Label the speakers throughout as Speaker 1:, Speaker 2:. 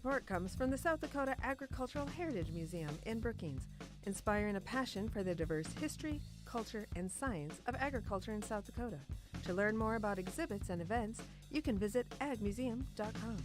Speaker 1: support comes from the South Dakota Agricultural Heritage Museum in Brookings, inspiring a passion for the diverse history, culture, and science of agriculture in South Dakota. To learn more about exhibits and events, you can visit agmuseum.com.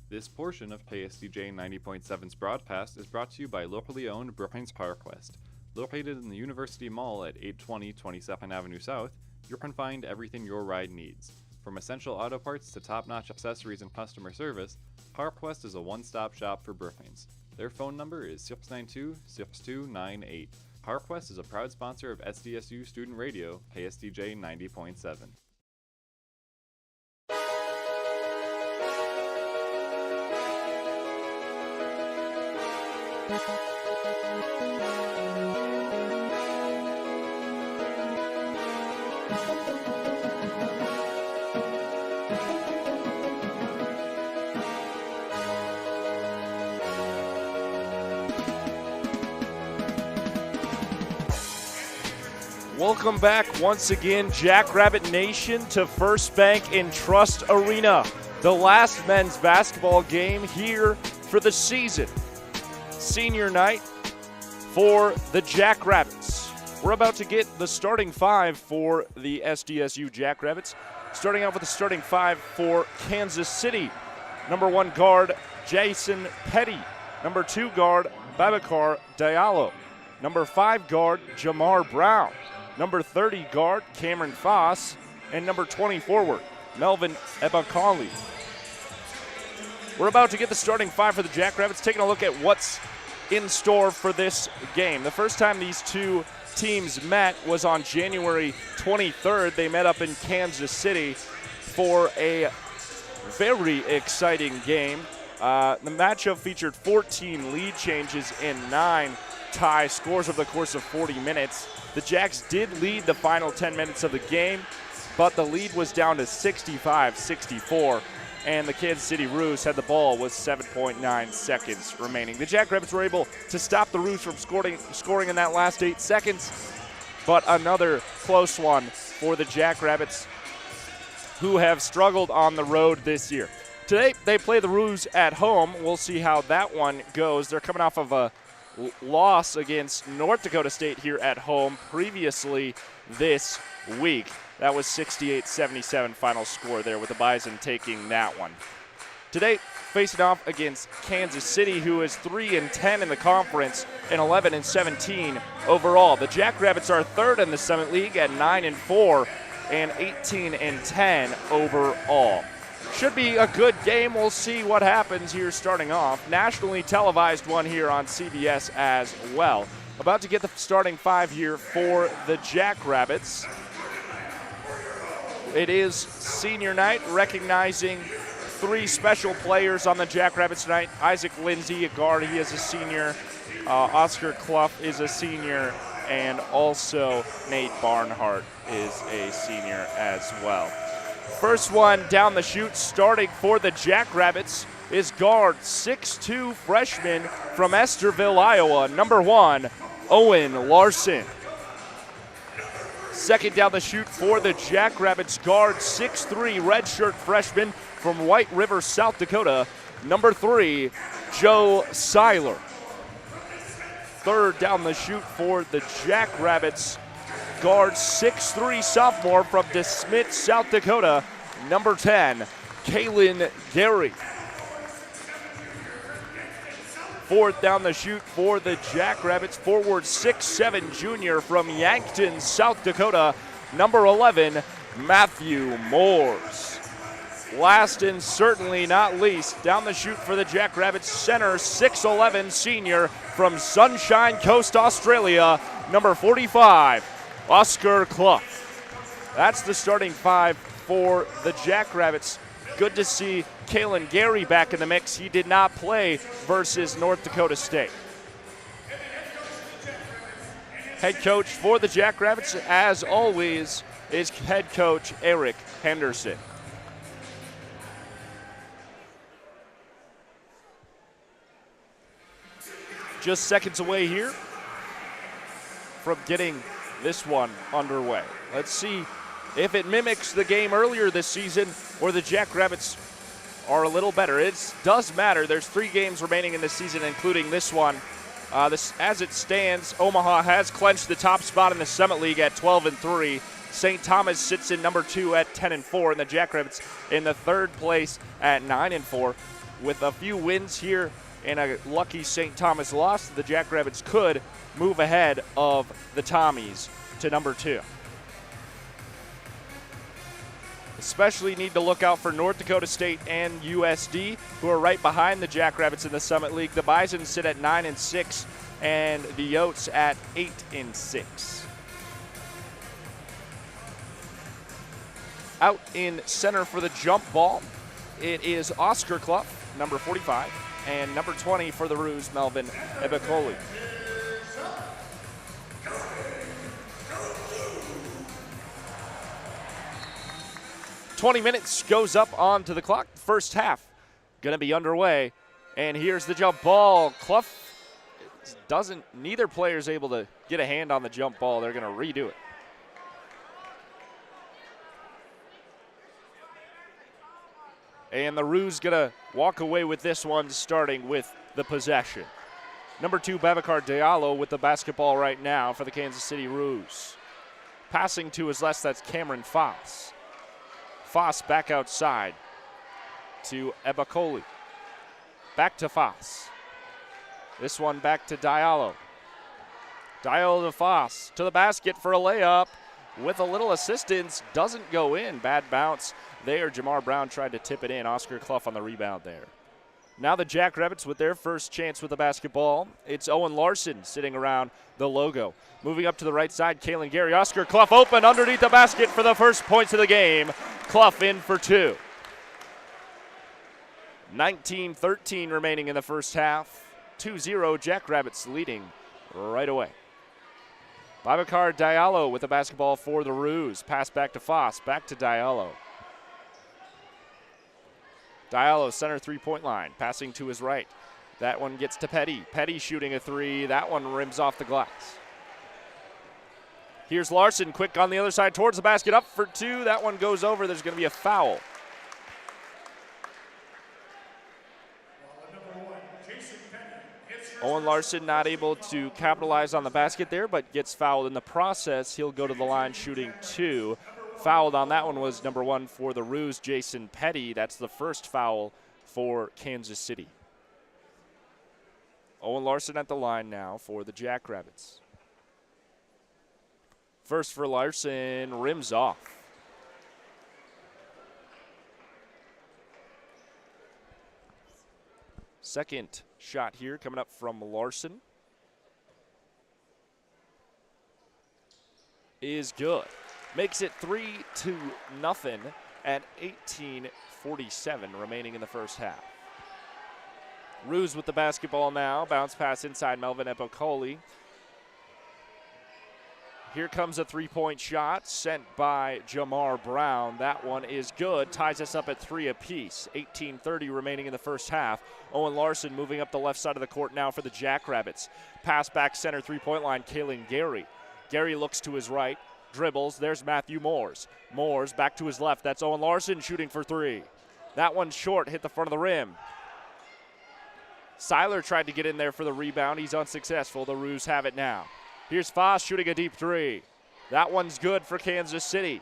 Speaker 2: This portion of KSDJ 90.7's broadcast is brought to you by locally owned Brookings PowerQuest. Located in the University Mall at 820 22nd Avenue South, you can find everything your ride needs. From essential auto parts to top-notch accessories and customer service, PowerQuest is a one-stop shop for Brookings. Their phone number is 692-6298. PowerQuest is a proud sponsor of SDSU Student Radio, KSDJ 90.7.
Speaker 3: Welcome back once again, Jackrabbit Nation, to First Bank and Trust Arena. The last men's basketball game here for the season. Senior night for the Jackrabbits. We're about to get the starting five for the SDSU Jackrabbits. Starting out with the starting five for Kansas City. Number 1 guard, Jason Petty. Number 2 guard, Babacar Diallo. Number 5 guard, Jamar Brown. Number 30 guard, Cameron Foss. And number 20 forward, Melvin Ebakali. We're about to get the starting five for the Jackrabbits, taking a look at what's in store for this game. The first time these two teams met was on January 23rd. They met up in Kansas City for a very exciting game. The matchup featured 14 lead changes and 9 tie scores over the course of 40 minutes. The Jacks did lead the final 10 minutes of the game, but the lead was down to 65-64, and the Kansas City Roos had the ball with 7.9 seconds remaining. The Jackrabbits were able to stop the Roos from scoring in that last 8 seconds, but another close one for the Jackrabbits, who have struggled on the road this year. Today, they play the Roos at home. We'll see how that one goes. They're coming off of a loss against North Dakota State here at home previously this week. That was 68-77 final score there, with the Bison taking that one. Today, facing off against Kansas City, who is 3-10 in the conference and 11-17 overall. The Jackrabbits are third in the Summit League at 9-4 and 18-10 overall. Should be a good game. We'll see what happens here starting off. Nationally televised one here on CBS as well. About to get the starting five here for the Jackrabbits. It is senior night, recognizing 3 special players on the Jackrabbits tonight. Isaac Lindsay, a guard, he is a senior. Oscar Clough is a senior. And also Nate Barnhart is a senior as well. First one down the chute, starting for the Jackrabbits, is guard 6'2" freshman from Estherville, Iowa, number 1, Owen Larson. Second down the chute for the Jackrabbits, guard 6'3" redshirt freshman from White River, South Dakota, number 3, Joe Seiler. Third down the chute for the Jackrabbits, guard 6'3" sophomore from DeSmet, South Dakota, number 10, Kaylin Gary. Fourth down the chute for the Jackrabbits, forward 6'7" junior from Yankton, South Dakota, number 11, Matthew Moores. Last and certainly not least, down the chute for the Jackrabbits, center 6'11" senior from Sunshine Coast, Australia, number 45, Oscar Clough. That's the starting five for the Jackrabbits. Good to see Kalen Gary back in the mix. He did not play versus North Dakota State. Head coach for the Jackrabbits, as always, is head coach Eric Henderson. Just seconds away here from getting this one underway. Let's see if it mimics the game earlier this season where the Jackrabbits are a little better. It does matter. There's 3 games remaining in the season, including this one. As it stands, Omaha has clinched the top spot in the Summit League at 12-3. St. Thomas sits in number 2 at 10-4, and the Jackrabbits in the 3rd place at 9-4. With a few wins here and a lucky St. Thomas loss, the Jackrabbits could move ahead of the Tommies to number 2. Especially need to look out for North Dakota State and USD, who are right behind the Jackrabbits in the Summit League. The Bison sit at 9-6, and the Yotes at 8-6. Out in center for the jump ball, it is Oscar Clough, number 45, and number 20 for the Roos, Melvin Ebekoli. "20 minutes goes up onto the clock. First half going to be underway. And here's the jump ball. Clough neither player is able to get a hand on the jump ball. They're going to redo it. And the Roos going to walk away with this one, starting with the possession. Number 2, Babacar Diallo with the basketball right now for the Kansas City Roos. Passing to his left, that's Cameron Foss. Foss back outside to Ebekoli. Back to Foss. This one back to Diallo. Diallo to Foss. To the basket for a layup. With a little assistance. Doesn't go in. Bad bounce there. Jamar Brown tried to tip it in. Oscar Clough on the rebound there. Now the Jackrabbits with their first chance with the basketball. It's Owen Larson sitting around the logo. Moving up to the right side, Kalen Gary. Oscar Clough open underneath the basket for the first points of the game. Clough in for 2. 19-13 remaining in the first half. 2-0 Jackrabbits leading right away. Babacar Diallo with the basketball for the Roos. Pass back to Foss, back to Diallo. Diallo center three-point line, passing to his right. That one gets to Petty. Petty shooting a 3. That one rims off the glass. Here's Larson, quick on the other side towards the basket, up for 2. That one goes over. There's going to be a foul. Owen Larson not able to capitalize on the basket there, but gets fouled in the process. He'll go to the line shooting 2. Fouled on that one was number 1 for the Roos, Jason Petty. That's the first foul for Kansas City. Owen Larson at the line now for the Jackrabbits. First for Larson, rims off. Second shot here coming up from Larson is good. Makes it 3-0 at 18:47 remaining in the first half. Roos with the basketball now. Bounce pass inside Melvin Ebekoli. Here comes a three-point shot sent by Jamar Brown. That one is good. Ties us up at 3 apiece. 18:30 remaining in the first half. Owen Larson moving up the left side of the court now for the Jackrabbits. Pass back center three-point line, Kalen Gary. Gary looks to his right, dribbles. There's Matthew Moores. Moores back to his left. That's Owen Larson shooting for 3. That one's short, hit the front of the rim. Seiler tried to get in there for the rebound. He's unsuccessful. The Roos have it now. Here's Foss shooting a deep 3. That one's good for Kansas City.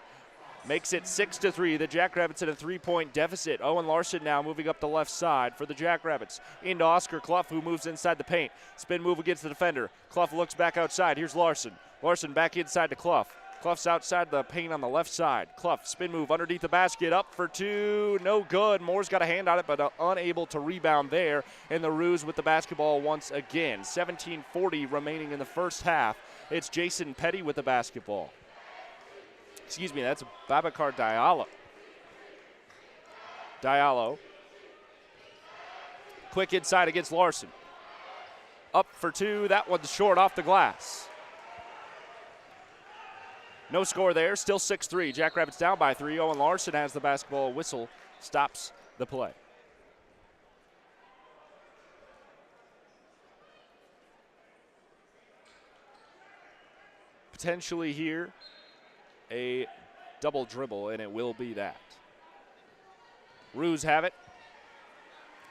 Speaker 3: Makes it 6-3. The Jackrabbits in a 3-point deficit. Owen Larson now moving up the left side for the Jackrabbits. Into Oscar Clough, who moves inside the paint. Spin move against the defender. Clough looks back outside. Here's Larson. Larson back inside to Clough. Clough's outside the paint on the left side. Clough, spin move underneath the basket, up for 2, no good. Moore's got a hand on it, but unable to rebound there. And the Roos with the basketball once again. 17:40 remaining in the first half. It's Jason Petty with the basketball. Excuse me, that's Babacar Diallo. Diallo. Quick inside against Larson. Up for 2, that one's short off the glass. No score there, still 6-3. Jackrabbits down by 3. Owen Larson has the basketball. Whistle stops the play. Potentially here, a double dribble, and it will be that. Roos have it.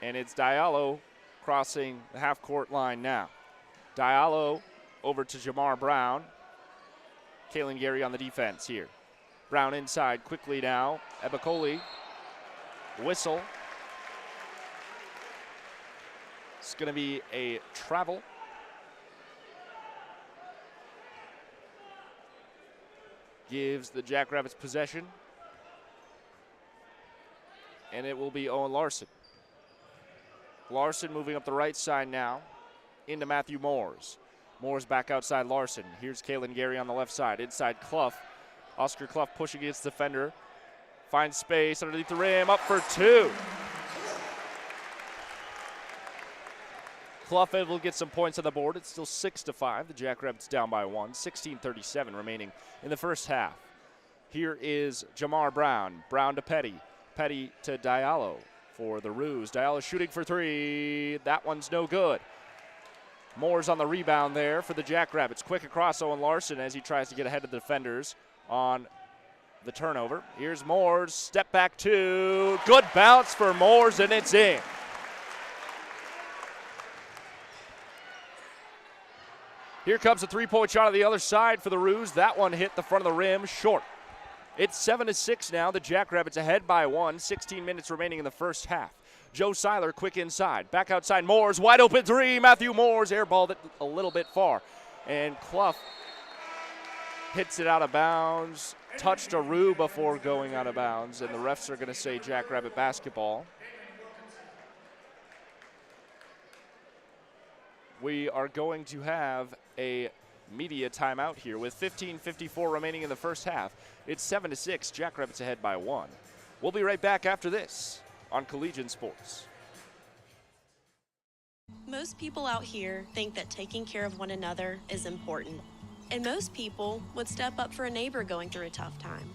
Speaker 3: And it's Diallo crossing the half-court line now. Diallo over to Jamar Brown. Kalen Gary on the defense here. Brown inside quickly now. Ebicoli. Whistle. It's going to be a travel. Gives the Jackrabbits possession. And it will be Owen Larson. Larson moving up the right side now into Matthew Moores. Moores back outside Larson. Here's Kalen Gary on the left side. Inside Clough. Oscar Clough pushing against the defender. Finds space underneath the rim. Up for two. Clough able to get some points on the board. It's still 6-5. The Jackrabbits down by one. 16:37 remaining in the first half. Here is Jamar Brown. Brown to Petty. Petty to Diallo for the Roos. Diallo shooting for three. That one's no good. Moore's on the rebound there for the Jackrabbits. Quick across Owen Larson as he tries to get ahead of the defenders on the turnover. Here's Moore's. Step back two. Good bounce for Moore's, and it's in. Here comes a three-point shot on the other side for the Roos. That one hit the front of the rim short. It's 7-6 now. The Jackrabbits ahead by one. 16 minutes remaining in the first half. Joe Seiler quick inside. Back outside Moores. Wide open three. Matthew Moores airballed it a little bit far. And Clough hits it out of bounds. Touched a Roo before going out of bounds. And the refs are going to say Jackrabbit basketball. We are going to have a media timeout here with 15:54 remaining in the first half. It's 7-6. Jackrabbits ahead by one. We'll be right back after this on Collegian Sports.
Speaker 4: Most people out here think that taking care of one another is important. And most people would step up for a neighbor going through a tough time.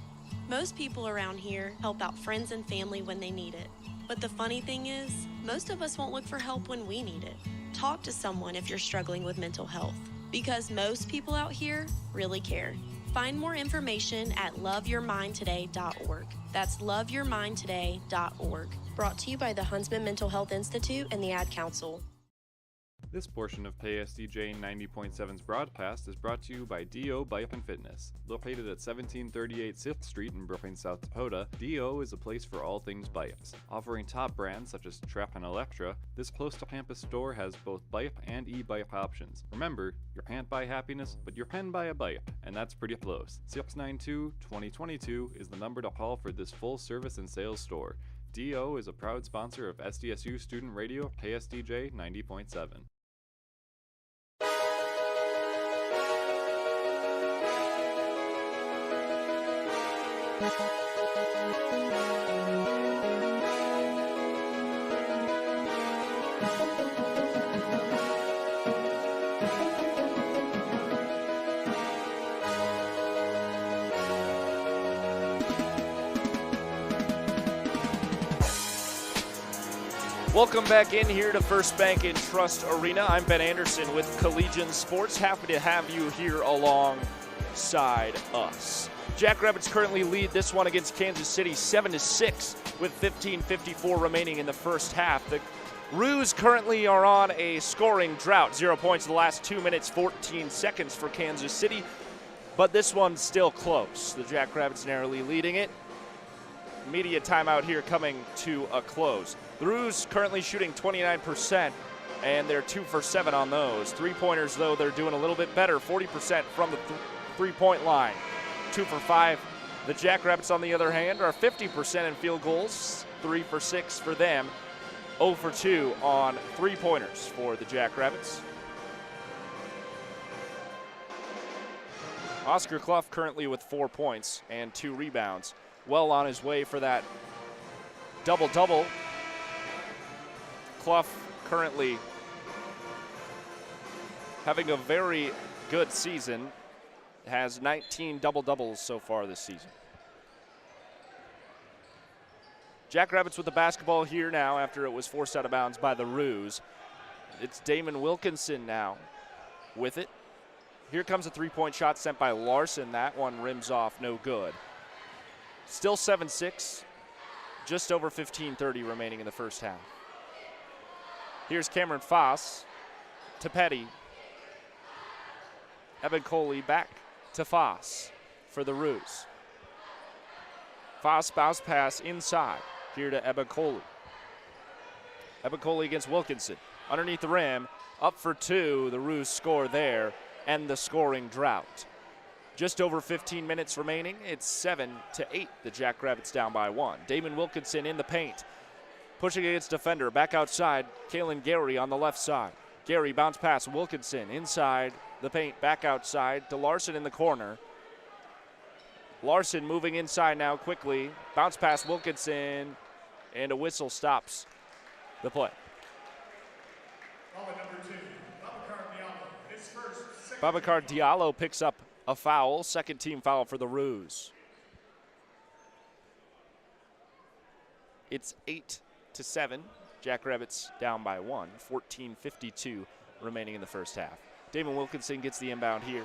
Speaker 4: Most people around here help out friends and family when they need it. But the funny thing is, most of us won't look for help when we need it. Talk to someone if you're struggling with mental health, because most people out here really care. Find more information at loveyourmindtoday.org. That's loveyourmindtoday.org. Brought to you by the Huntsman Mental Health Institute and the Ad Council.
Speaker 2: This portion of KSDJ 90.7's broadcast is brought to you by D.O. Bike and Fitness. Located at 1738 6th Street in Brookings, South Dakota, D.O. is a place for all things bikes. Offering top brands such as Trap and Electra, this close-to-campus store has both bike and e-bike options. Remember, you can't buy happiness, but you can buy a bike, and that's pretty close. 692-2022 is the number to call for this full-service and sales store. D.O. is a proud sponsor of SDSU Student Radio KSDJ 90.7.
Speaker 3: Welcome back in here to First Bank and Trust Arena. I'm Ben Anderson with Collegian Sports. Happy to have you here alongside us. Jackrabbits currently lead this one against Kansas City 7-6 with 15:54 remaining in the first half. The Roos currently are on a scoring drought. 0 points in the last 2 minutes, 14 seconds for Kansas City. But this one's still close. The Jackrabbits narrowly leading it. Media timeout here coming to a close. The Roos currently shooting 29%, and they're 2 for 7 on those. Three-pointers, though, they're doing a little bit better, 40% from the three-point line. 2 for 5. The Jackrabbits, on the other hand, are 50% in field goals, 3 for 6 for them. 0 for 2 on three-pointers for the Jackrabbits. Oscar Clough currently with 4 points and 2 rebounds. Well on his way for that double-double. Clough currently having a very good season. Has 19 double-doubles so far this season. Jackrabbits with the basketball here now after it was forced out of bounds by the Roos. It's Damon Wilkinson now with it. Here comes a three-point shot sent by Larson. That one rims off, no good. Still 7-6, just over 15:30 remaining in the first half. Here's Cameron Foss to Petty. Eben Coley back to Foss for the Roos. Foss bounce pass inside here to Eben Coley. Eben Coley against Wilkinson. Underneath the rim, up for two. The Roos score there, and the scoring drought. Just over 15 minutes remaining. It's 7-8. The Jackrabbits down by 1. Damon Wilkinson in the paint. Pushing against defender. Back outside. Kalen Gary on the left side. Gary bounce pass. Wilkinson inside the paint. Back outside to Larson in the corner. Larson moving inside now quickly. Bounce pass Wilkinson. And a whistle stops the play. Babacar Diallo picks up a foul. Second team foul for the Roos. It's 8-7. Jackrabbits down by 1. 14:52 remaining in the first half. Damon Wilkinson gets the inbound here.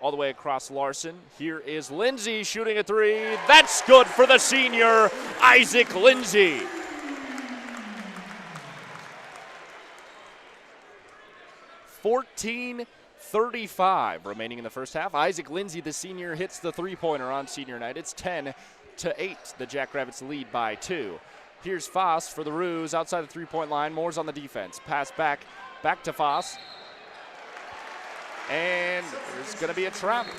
Speaker 3: All the way across Larson. Here is Lindsay shooting a three. That's good for the senior, Isaac Lindsay. .35 remaining in the first half. Isaac Lindsay, the senior, hits the three-pointer on senior night. It's 10-8. The Jackrabbits lead by 2. Here's Foss for the Roos outside the three-point line. Moore's on the defense. Pass back to Foss. And there's going to be a travel.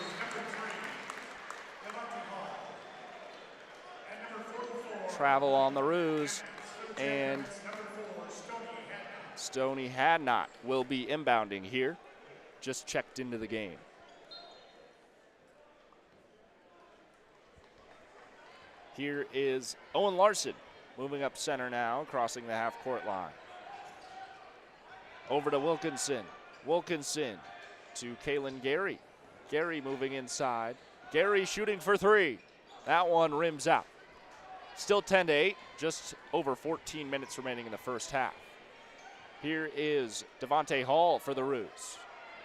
Speaker 3: Travel on the Roos. And Stoney Hadnot will be inbounding here. Just checked into the game. Here is Owen Larson moving up center now, crossing the half-court line. Over to Wilkinson. Wilkinson to Kalen Gary. Gary moving inside. Gary shooting for three. That one rims out. Still 10-8, just over 14 minutes remaining in the first half. Here is Devontae Hall for the Roos.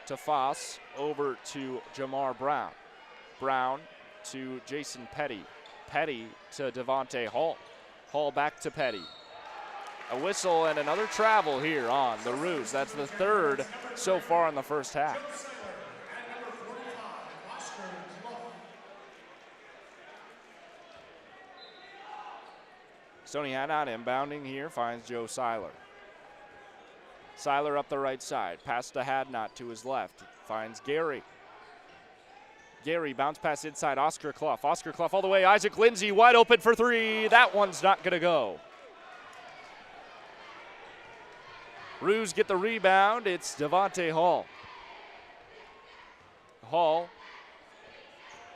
Speaker 3: To Foss, over to Jamar Brown. Brown to Jason Petty. Petty to Devontae Hall. Hall back to Petty. A whistle and another travel here on the Roos. That's the third so far in the first half. Stoney Hadnot inbounding here, finds Joe Seiler. Seiler up the right side, pass to Hadnot to his left, finds Gary. Gary bounce pass inside, Oscar Clough. Oscar Clough all the way, Isaac Lindsay wide open for three. That one's not gonna go. Roos get the rebound, it's Devontae Hall. Hall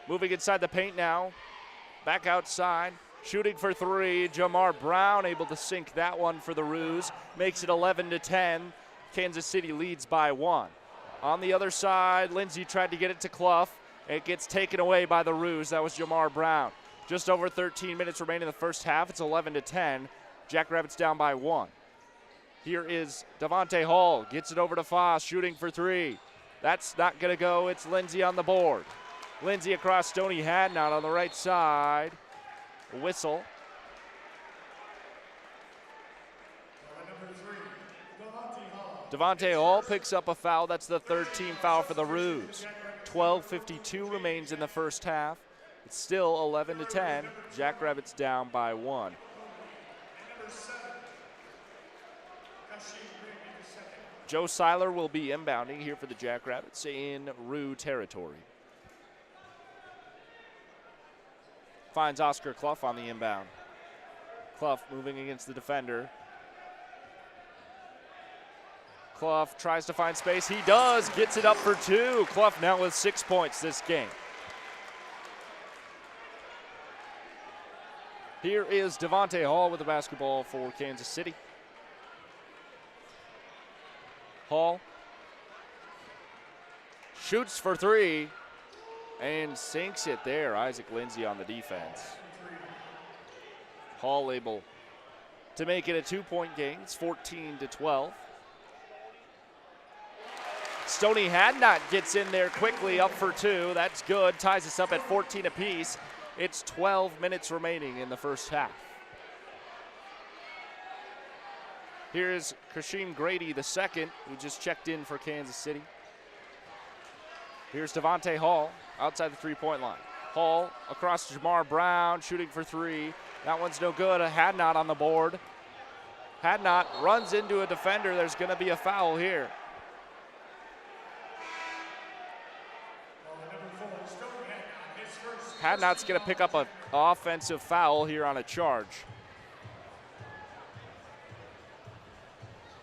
Speaker 3: moving inside the paint now, back outside. Shooting for three, Jamar Brown able to sink that one for the Roos. Makes it 11-10. Kansas City leads by 1. On the other side, Lindsay tried to get it to Clough. It gets taken away by the Roos. That was Jamar Brown. Just over 13 minutes remaining in the first half. It's 11-10. Jackrabbits down by 1. Here is Devontae Hall. Gets it over to Foss, shooting for three. That's not going to go. It's Lindsay on the board. Lindsay across Stoney Hadnot on the right side. Whistle. Devontae Hall picks up a foul. That's the third team foul for the Roos. 12:52 remains in the first half. It's still 11-10. Jackrabbits down by 1. Joe Seiler will be inbounding here for the Jackrabbits in Roo territory. Finds Oscar Clough on the inbound. Clough moving against the defender. Clough tries to find space. He does. Gets it up for two. Clough now with 6 points this game. Here is Devontae Hall with the basketball for Kansas City. Hall shoots for three. And sinks it there. Isaac Lindsay on the defense. Hall able to make it a 2-point game. It's 14-12. Stoney Hadnot gets in there quickly, up for two. That's good. Ties us up at 14 apiece. It's 12 minutes remaining in the first half. Here's Kasheem Grady, the second, who just checked in for Kansas City. Here's Devontae Hall outside the three-point line. Hall across to Jamar Brown, shooting for three. That one's no good. Hadnot on the board. Hadnot runs into a defender. There's going to be a foul here. Hadnot's going to pick up an offensive foul here on a charge.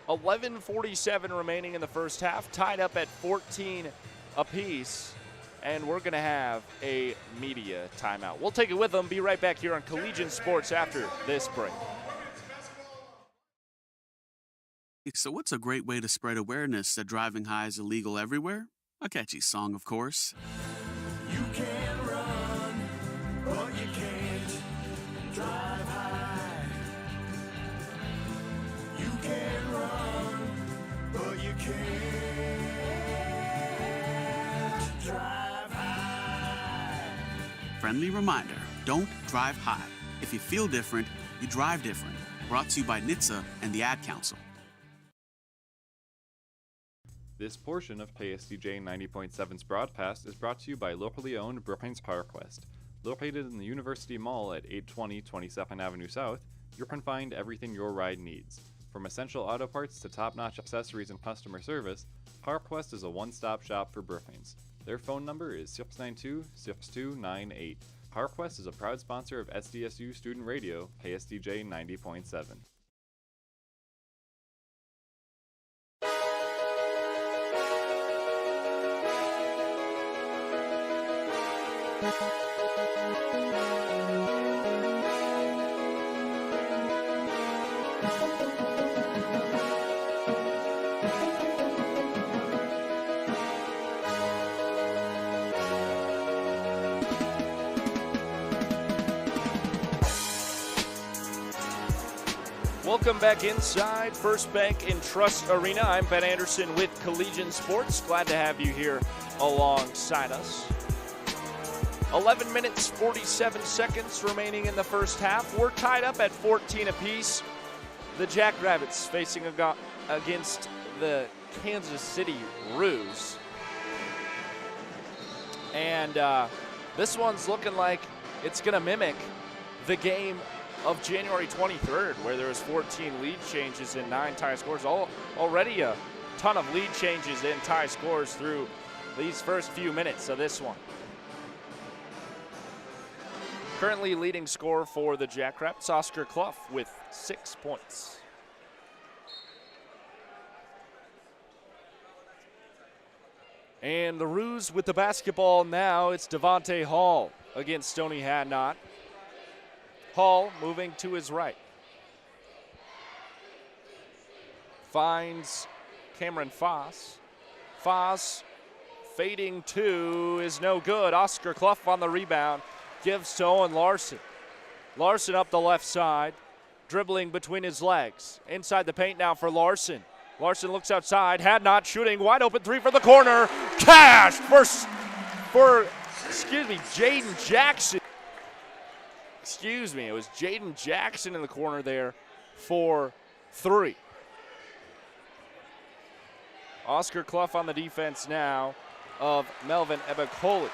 Speaker 3: 11:47 remaining in the first half, tied up at 14 apiece, and we're going to have a media timeout. We'll take it with them. Be right back here on Collegian Sports after this break.
Speaker 5: So what's a great way to spread awareness that driving high is illegal everywhere? A catchy song, of course.
Speaker 6: You can run, but you can't drive high. You can run, but you can't drive high.
Speaker 5: Friendly reminder, don't drive high. If you feel different, you drive different. Brought to you by NHTSA and the Ad Council.
Speaker 2: This portion of KSDJ 90.7's broadcast is brought to you by locally owned Brookings PowerQuest. Located in the University Mall at 820 22nd Avenue South, you can find everything your ride needs. From essential auto parts to top-notch accessories and customer service, PowerQuest is a one-stop shop for Brookings. Their phone number is 692-6298. PowerQuest is a proud sponsor of SDSU Student Radio, KSDJ 90.7.
Speaker 3: Welcome back inside First Bank and Trust Arena. I'm Ben Anderson with Collegian Sports. Glad to have you here alongside us. 11 minutes, 47 seconds remaining in the first half. We're tied up at 14 apiece. The Jackrabbits facing against the Kansas City Roos. And this one's looking like it's going to mimic the game of January 23rd, where there was 14 lead changes and 9 tie scores. Already a ton of lead changes and tie scores through these first few minutes of this one. Currently leading scorer for the Jackrabbits, Oscar Clough, with 6 points. And the Roos with the basketball now. It's Devontae Hall against Stoney Hadnot. Hall moving to his right. Finds Cameron Foss. Foss fading two is no good. Oscar Clough on the rebound. Gives to Owen Larson. Larson up the left side. Dribbling between his legs. Inside the paint now for Larson. Larson looks outside. Hadnot shooting. Wide open three for the corner. Cash for Jaden Jackson. It was Jaden Jackson in the corner there for three. Oscar Clough on the defense now of Melvin Ebekoli.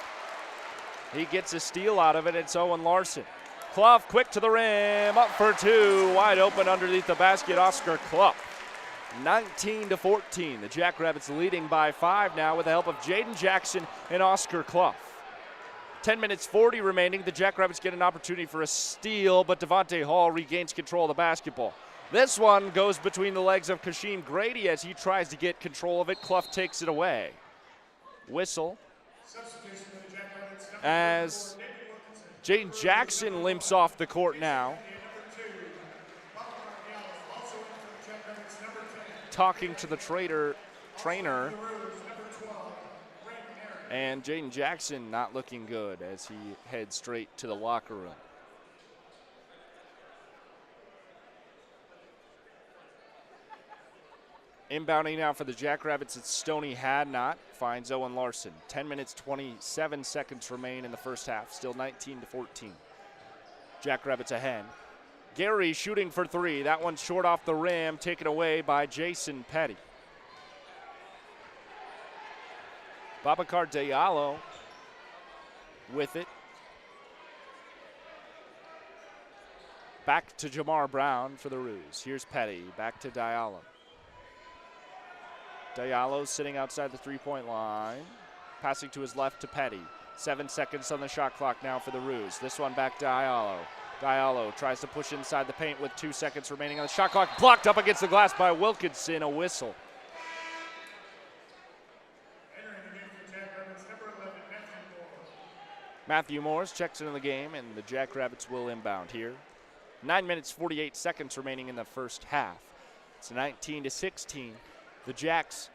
Speaker 3: He gets a steal out of it. It's Owen Larson. Clough quick to the rim, up for two, wide open underneath the basket. Oscar Clough. 19-14. The Jackrabbits leading by 5 now with the help of Jaden Jackson and Oscar Clough. 10 minutes 40 remaining. The Jackrabbits get an opportunity for a steal, but Devontae Hall regains control of the basketball. This one goes between the legs of Kasheem Grady as he tries to get control of it. Clough takes it away. Whistle as Jaden Jackson limps off the court now. Talking to the trainer. And Jaden Jackson not looking good as he heads straight to the locker room. Inbounding now for the Jackrabbits, it's Stoney Hadnot. Finds Owen Larson. 10 minutes, 27 seconds remain in the first half. Still 19-14. Jackrabbits ahead. Gary shooting for three. That one's short off the rim, taken away by Jason Petty. Babacar Diallo with it. Back to Jamar Brown for the Roos. Here's Petty, back to Diallo. Diallo sitting outside the three-point line. Passing to his left to Petty. 7 seconds on the shot clock now for the Roos. This one back to Diallo. Diallo tries to push inside the paint with 2 seconds remaining on the shot clock. Blocked up against the glass by Wilkinson, a whistle. Matthew Morris checks into the game, and the Jackrabbits will inbound here. 9 minutes, 48 seconds remaining in the first half. It's 19-16. The Jacks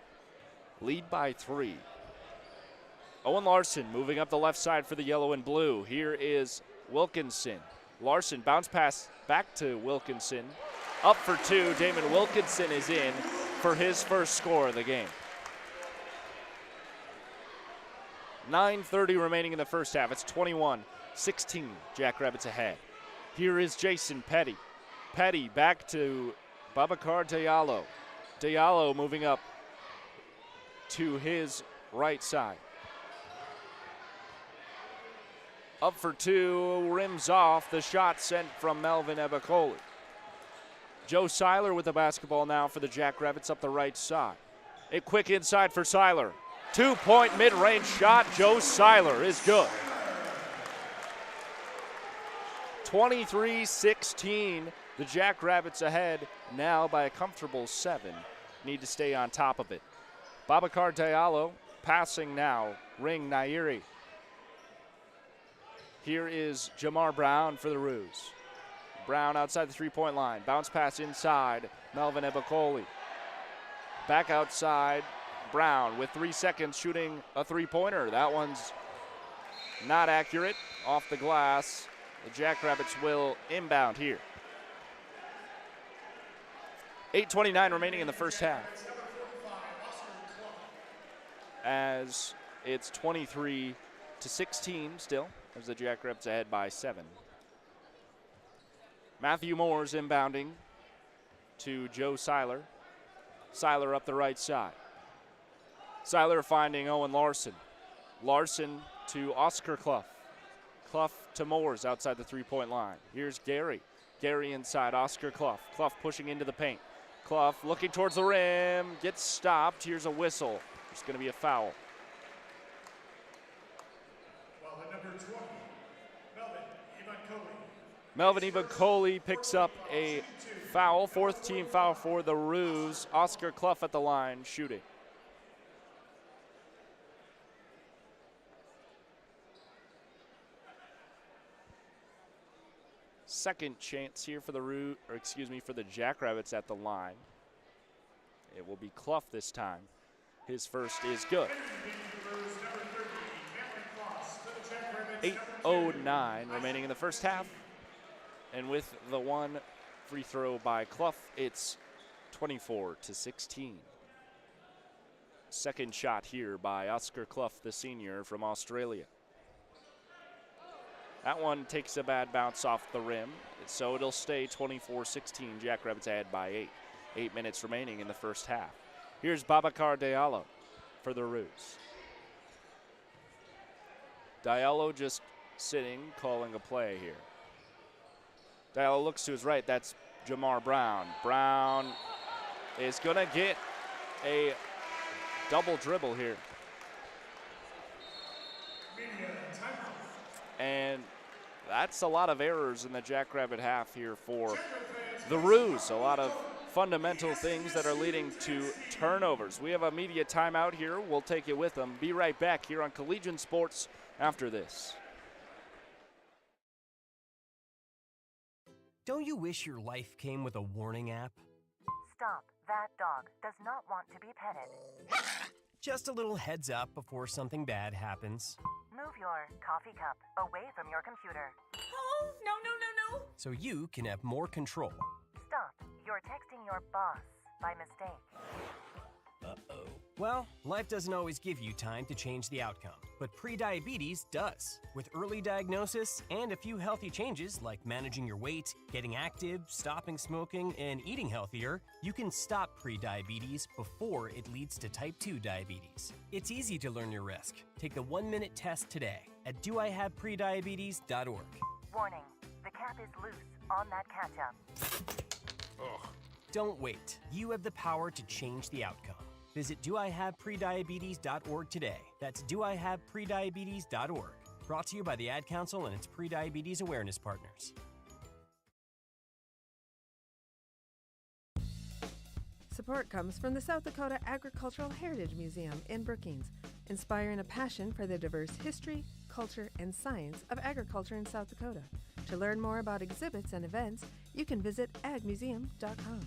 Speaker 3: lead by 3. Owen Larson moving up the left side for the yellow and blue. Here is Wilkinson. Larson bounce pass back to Wilkinson. Up for two. Damon Wilkinson is in for his first score of the game. 9:30 remaining in the first half. It's 21-16. Jackrabbits ahead. Here is Jason Petty. Petty back to Babacar Diallo. Diallo moving up to his right side. Up for two, rims off. The shot sent from Melvin Ebicoli. Joe Seiler with the basketball now for the Jackrabbits up the right side. A quick inside for Seiler. 2-point mid-range shot. Joe Seiler is good. 23-16. The Jackrabbits ahead now by a comfortable 7. Need to stay on top of it. Babacar Diallo passing now. Ring Nairi. Here is Jamar Brown for the Roos. Brown outside the three-point line. Bounce pass inside. Melvin Ebicoli. Back outside. Brown with 3 seconds shooting a three-pointer. That one's not accurate. Off the glass. The Jackrabbits will inbound here. 8:29 remaining in the first half. As it's 23-16 still, as the Jackrabbits ahead by 7. Matthew Moore's inbounding to Joe Seiler. Seiler up the right side. Seiler finding Owen Larson. Larson to Oscar Clough. Clough to Moores outside the three-point line. Here's Gary. Gary inside, Oscar Clough. Clough pushing into the paint. Clough looking towards the rim, gets stopped. Here's a whistle. There's going to be a foul.
Speaker 6: Well, the number 20,
Speaker 3: Melvin Ebicoli picks up a foul, 4th team foul for the Roos. Oscar Clough at the line shooting. Second chance here for the for the Jackrabbits at the line. It will be Clough this time. His first is good. 8:09 remaining in the first half. And with the one free throw by Clough, it's 24-16. Second shot here by Oscar Clough, the senior from Australia. That one takes a bad bounce off the rim, so it'll stay 24-16. Jackrabbits ahead by 8. 8 minutes remaining in the first half. Here's Babacar Diallo for the Roos. Diallo just sitting, calling a play here. Diallo looks to his right. That's Jamar Brown. Brown is going to get a double dribble here. And that's a lot of errors in the Jackrabbit half here for the Roos. A lot of fundamental things that are leading to turnovers. We have a media timeout here. We'll take it with them. Be right back here on Collegian Sports after this.
Speaker 7: Don't you wish your life came with a warning app?
Speaker 8: Stop. That dog does not want to be petted.
Speaker 7: Just a little heads up before something bad happens.
Speaker 8: Move your coffee cup away from your computer.
Speaker 9: Oh, no.
Speaker 7: So you can have more control.
Speaker 8: Stop. You're texting your boss by mistake.
Speaker 7: Uh-oh. Well, life doesn't always give you time to change the outcome, but prediabetes does. With early diagnosis and a few healthy changes like managing your weight, getting active, stopping smoking, and eating healthier, you can stop prediabetes before it leads to type 2 diabetes. It's easy to learn your risk. Take the 1-minute test today at doihaveprediabetes.org.
Speaker 8: Warning, the cap is loose on that ketchup.
Speaker 7: Don't wait. You have the power to change the outcome. Visit doihaveprediabetes.org today. That's doihaveprediabetes.org. Brought to you by the Ad Council and its prediabetes awareness partners.
Speaker 1: Support comes from the South Dakota Agricultural Heritage Museum in Brookings, inspiring a passion for the diverse history, culture, and science of agriculture in South Dakota. To learn more about exhibits and events, you can visit agmuseum.com.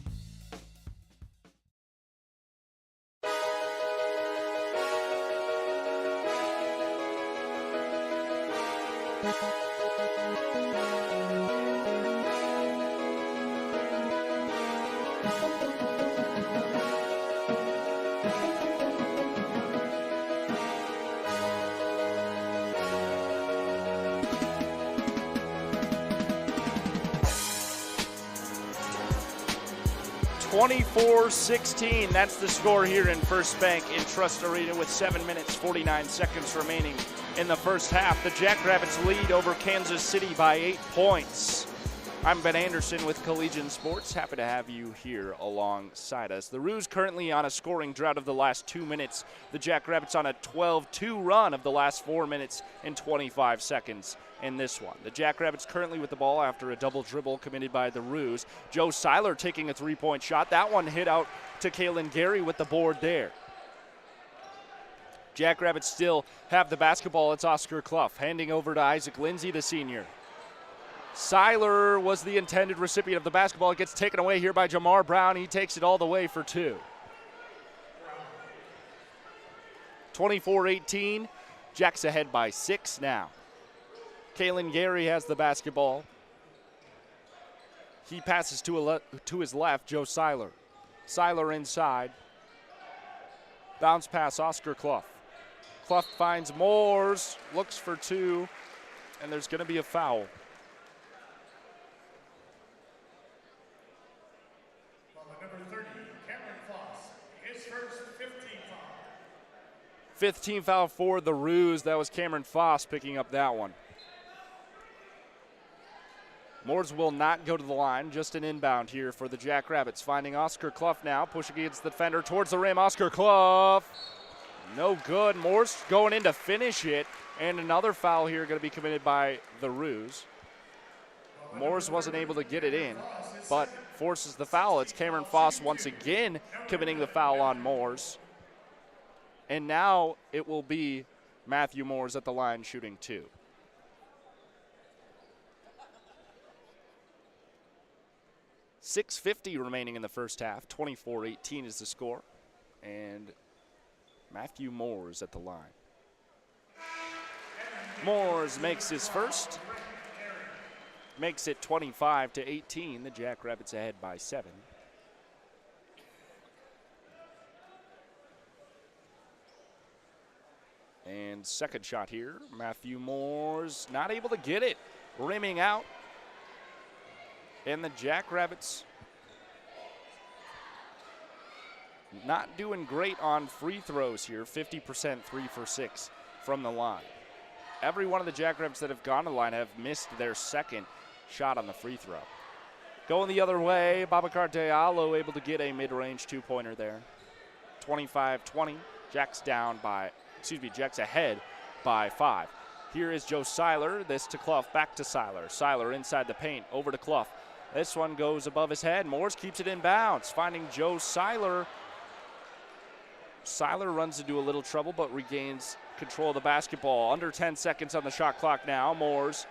Speaker 3: (24-16). That's the score here in First Bank in Trust Arena with 7 minutes, 49 seconds remaining in the first half. The Jackrabbits lead over Kansas City by 8 points. I'm Ben Anderson with Collegian Sports. Happy to have you here alongside us. The Roos currently on a scoring drought of the last 2 minutes. The Jackrabbits on a 12-2 run of the last 4 minutes and 25 seconds in this one. The Jackrabbits currently with the ball after a double dribble committed by the Roos. Joe Seiler taking a three-point shot. That one hit out to Kaylin Gary with the board there. Jackrabbits still have the basketball. It's Oscar Clough handing over to Isaac Lindsay, the senior. Seiler was the intended recipient of the basketball. It gets taken away here by Jamar Brown. He takes it all the way for two. 24-18. Jacks ahead by 6 now. Kaylin Gary has the basketball. He passes to his left, Joe Seiler. Seiler inside. Bounce pass, Oscar Clough. Clough finds Moores, looks for two, and there's going to be a foul.
Speaker 6: Number 30, Cameron Foss, his first 15 foul.
Speaker 3: 15 foul for the Roos. That was Cameron Foss picking up that one. Moores will not go to the line, just an inbound here for the Jackrabbits. Finding Oscar Clough now, pushing against the defender towards the rim. Oscar Clough, no good. Moores going in to finish it, and another foul here going to be committed by the Roos. Moores wasn't able to get it in, but forces the foul. It's Cameron Foss once again committing the foul on Moores. And now it will be Matthew Moores at the line shooting two. .650 remaining in the first half. 24-18 is the score. And Matthew Moores at the line. Moores makes his first. Makes it 25-18. The Jackrabbits ahead by 7. And second shot here. Matthew Moores not able to get it. Rimming out. And the Jackrabbits not doing great on free throws here. 50%, 3 for 6 from the line. Every one of the Jackrabbits that have gone to the line have missed their second shot on the free throw. Going the other way, Babacar Diallo able to get a mid-range two-pointer there. 25-20. Jacks ahead by 5. Here is Joe Seiler. This to Clough, back to Seiler. Seiler inside the paint, over to Clough. This one goes above his head. Moores keeps it in bounds, finding Joe Seiler. Seiler runs into a little trouble, but regains control of the basketball. Under 10 seconds on the shot clock now. Moores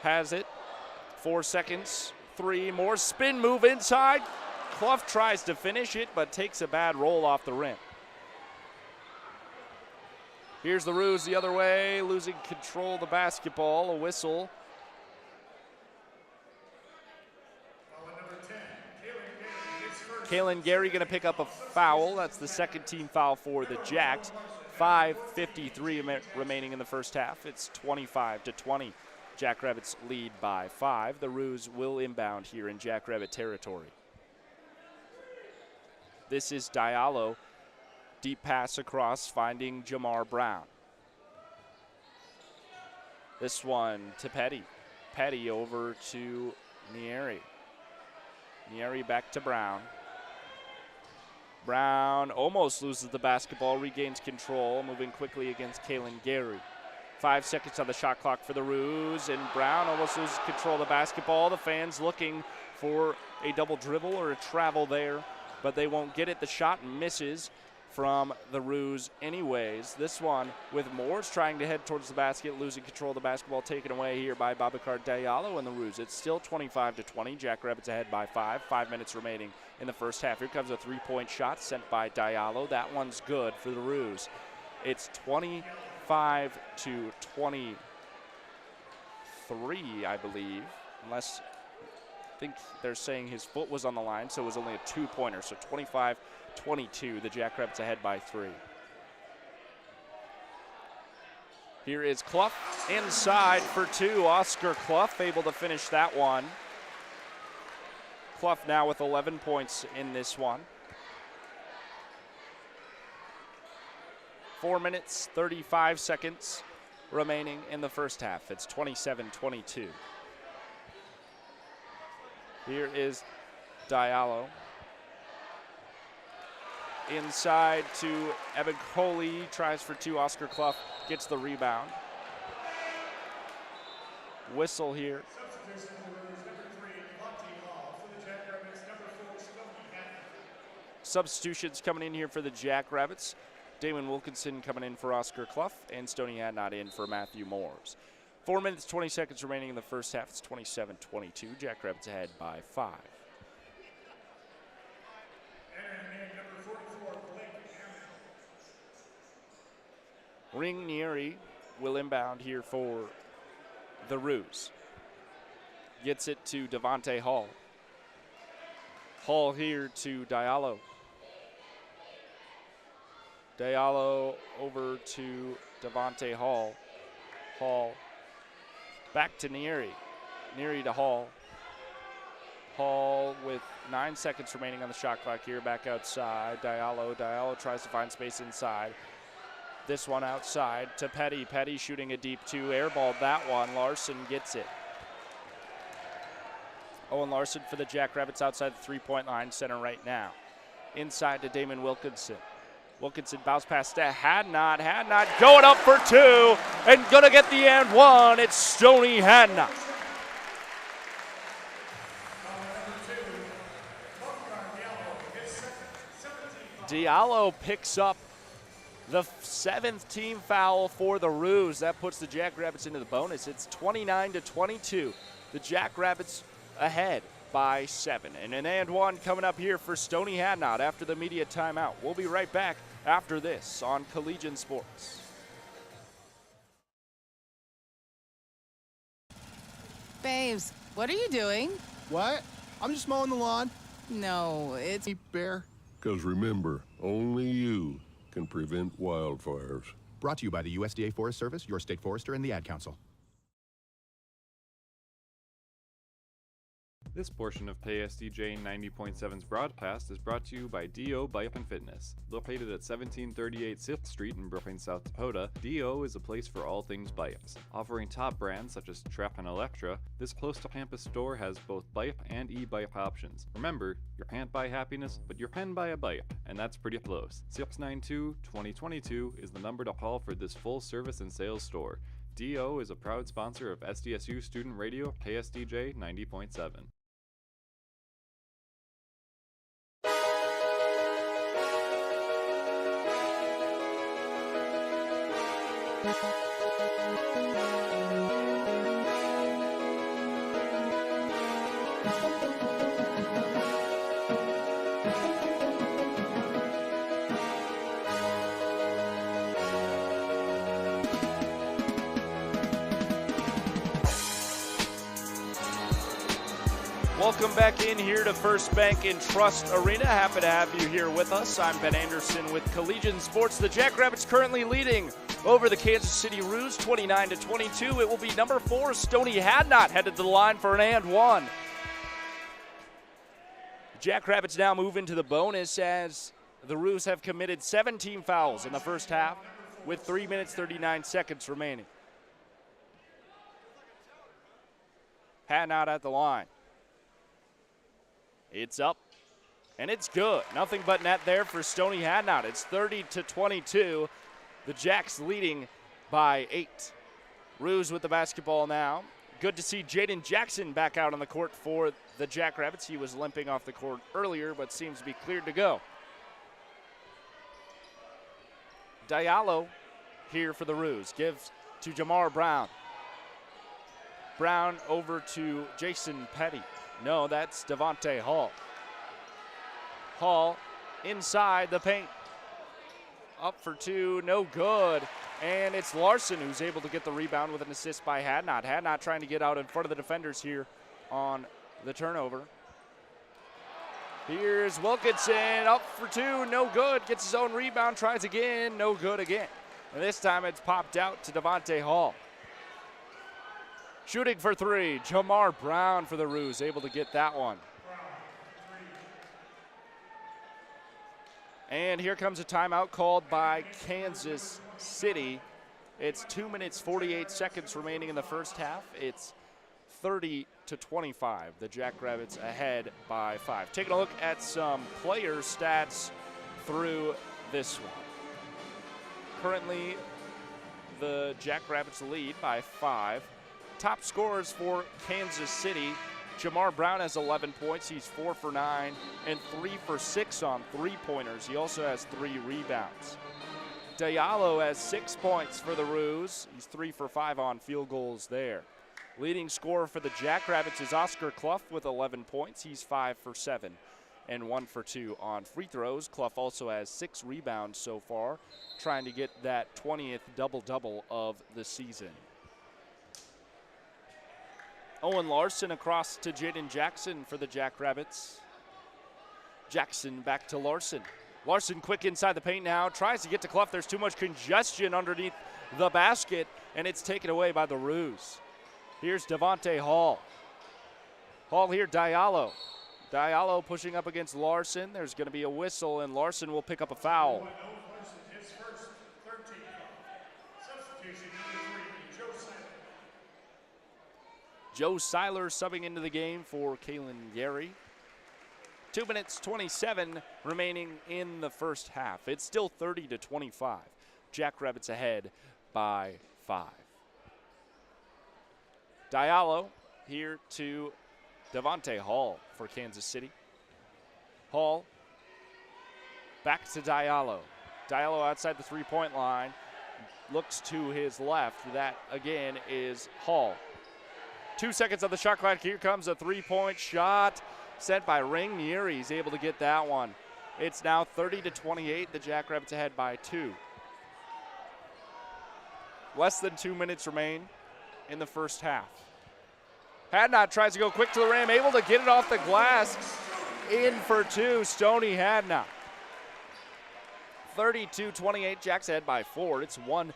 Speaker 3: has it. 4 seconds. 3. Moores spin move inside. Clough tries to finish it, but takes a bad roll off the rim. Here's the Roos the other way, losing control of the basketball. A whistle.
Speaker 6: Number 10, Kaylin Gary, his first.
Speaker 3: Kalen Gary going to pick up a foul. That's the second team foul for the Jacks. 5:53 remaining in the first half. It's 25-20. Jackrabbits lead by 5. The Roos will inbound here in Jackrabbit territory. This is Diallo. Deep pass across, finding Jamar Brown. This one to Petty. Petty over to Nieri. Nieri back to Brown. Brown almost loses the basketball, regains control, moving quickly against Kalen Gary. 5 seconds on the shot clock for the Roos, and Brown almost loses control of the basketball. The fans looking for a double dribble or a travel there, but they won't get it. The shot misses from the Roos anyways. This one with Morris trying to head towards the basket, losing control of the basketball, taken away here by Babacar Diallo and the Roos. It's still 25-20. Jackrabbits ahead by 5. 5 minutes remaining in the first half. Here comes a three-point shot sent by Diallo. That one's good for the Roos. It's 25-23, I believe, unless I think they're saying his foot was on the line, so it was only a two-pointer. So 25-22, the Jackrabbits ahead by 3. Here is Clough inside for 2. Oscar Clough able to finish that one. Clough now with 11 points in this one. 4 minutes, 35 seconds remaining in the first half. It's 27-22. Here is Diallo. Inside to Evan Coley, tries for 2. Oscar Clough gets the rebound. Whistle here. Substitutions coming in here for the Jackrabbits. Damon Wilkinson coming in for Oscar Clough, and Stoney Hadnot in for Matthew Moores. 4 minutes, 20 seconds remaining in the first half. It's 27-22. Jackrabbits ahead by 5. Ring Nieri will inbound here for the Roos. Gets it to Devontae Hall. Hall here to Diallo. Diallo over to Devontae Hall. Hall back to Nieri. Nieri to Hall. Hall with 9 seconds remaining on the shot clock here, back outside. Diallo tries to find space inside. This one outside to Petty. Petty shooting a deep 2, airballed that one. Larson gets it. Owen Larson for the Jackrabbits outside the three-point line, center right now. Inside to Damon Wilkinson. Wilkinson bounce pass to Hadnot. Hadnot going up for 2 and gonna get the and 1. It's Stoney Hadnot. Diallo picks up the 7th team foul for the Roos. That puts the Jackrabbits into the bonus. It's 29-22. The Jackrabbits ahead by 7. And an and 1 coming up here for Stoney Hadnot after the media timeout. We'll be right back after this on Collegian Sports.
Speaker 10: Babes, what are you doing?
Speaker 11: What? I'm just mowing the lawn.
Speaker 10: No, it's...
Speaker 11: Bear.
Speaker 12: Because remember, only you can prevent wildfires.
Speaker 13: Brought to you by the USDA Forest Service, your state forester, and the Ad Council.
Speaker 2: This portion of KSDJ 90.7's broadcast is brought to you by D.O. Bike and Fitness. Located at 1738 6th Street in Brookings, South Dakota, D.O. is a place for all things bikes. Offering top brands such as Trap and Electra, this close-to-campus store has both bike and e-bike options. Remember, you can't buy happiness, but you can buy a bike, and that's pretty close. 692-2022 is the number to call for this full-service and sales store. D.O. is a proud sponsor of SDSU Student Radio KSDJ 90.7.
Speaker 3: Welcome back in here to First Bank and Trust Arena. Happy to have you here with us. I'm Ben Anderson with Collegian Sports. The Jackrabbits currently leading over the Kansas City Roos 29-22. It will be number 4, Stony Hadnot, headed to the line for an and one. The Jackrabbits now move into the bonus as the Roos have committed 17 fouls in the first half with 3 minutes 39 seconds remaining. Hadnot at the line. It's up, and it's good. Nothing but net there for Stony Hadnot. It's 30-22. The Jacks leading by 8. Roos with the basketball now. Good to see Jaden Jackson back out on the court for the Jackrabbits. He was limping off the court earlier, but seems to be cleared to go. Diallo here for the Roos. Gives to Jamar Brown. Brown over to Jason Petty. No, that's Devontae Hall. Hall inside the paint. Up for 2, no good. And it's Larson who's able to get the rebound with an assist by Hadnot. Hadnot trying to get out in front of the defenders here on the turnover. Here's Wilkinson, up for 2, no good. Gets his own rebound, tries again, no good again. And this time it's popped out to Devontae Hall. Shooting for 3, Jamar Brown for the Roos, able to get that one. And here comes a timeout called by Kansas City. It's 2 minutes 48 seconds remaining in the first half. It's 30-25. The Jackrabbits ahead by 5. Taking a look at some player stats through this one. Currently, the Jackrabbits lead by 5. Top scorers for Kansas City. Jamar Brown has 11 points. He's 4 for 9 and 3 for 6 on three-pointers. He also has 3 rebounds. Diallo has 6 points for the Roos. He's 3 for 5 on field goals there. Leading scorer for the Jackrabbits is Oscar Clough with 11 points. He's 5 for 7 and 1 for 2 on free throws. Clough also has 6 rebounds so far, trying to get that 20th double-double of the season. Owen Larson across to Jaden Jackson for the Jackrabbits. Jackson back to Larson. Larson quick inside the paint now, tries to get to Clough. There's too much congestion underneath the basket, and it's taken away by the Roos. Here's Devontae Hall. Hall here, Diallo. Diallo pushing up against Larson. There's going to be a whistle, and Larson will pick up a foul.
Speaker 6: His first 13. Substitution number 3,
Speaker 3: Joe Seiler subbing into the game for Kalen Gary. 2 minutes 27 remaining in the first half. It's still 30-25. Jackrabbits ahead by 5. Diallo here to Devontae Hall for Kansas City. Hall back to Diallo. Diallo outside the three-point line. Looks to his left. That again is Hall. 2 seconds on the shot clock. Here comes a three-point shot sent by Ringnier. He's able to get that one. It's now 30-28. The Jackrabbits ahead by 2. Less than 2 minutes remain in the first half. Hadnot tries to go quick to the rim, able to get it off the glass. In for 2, Stony Hadnot. 32-28, Jacks ahead by 4. It's 1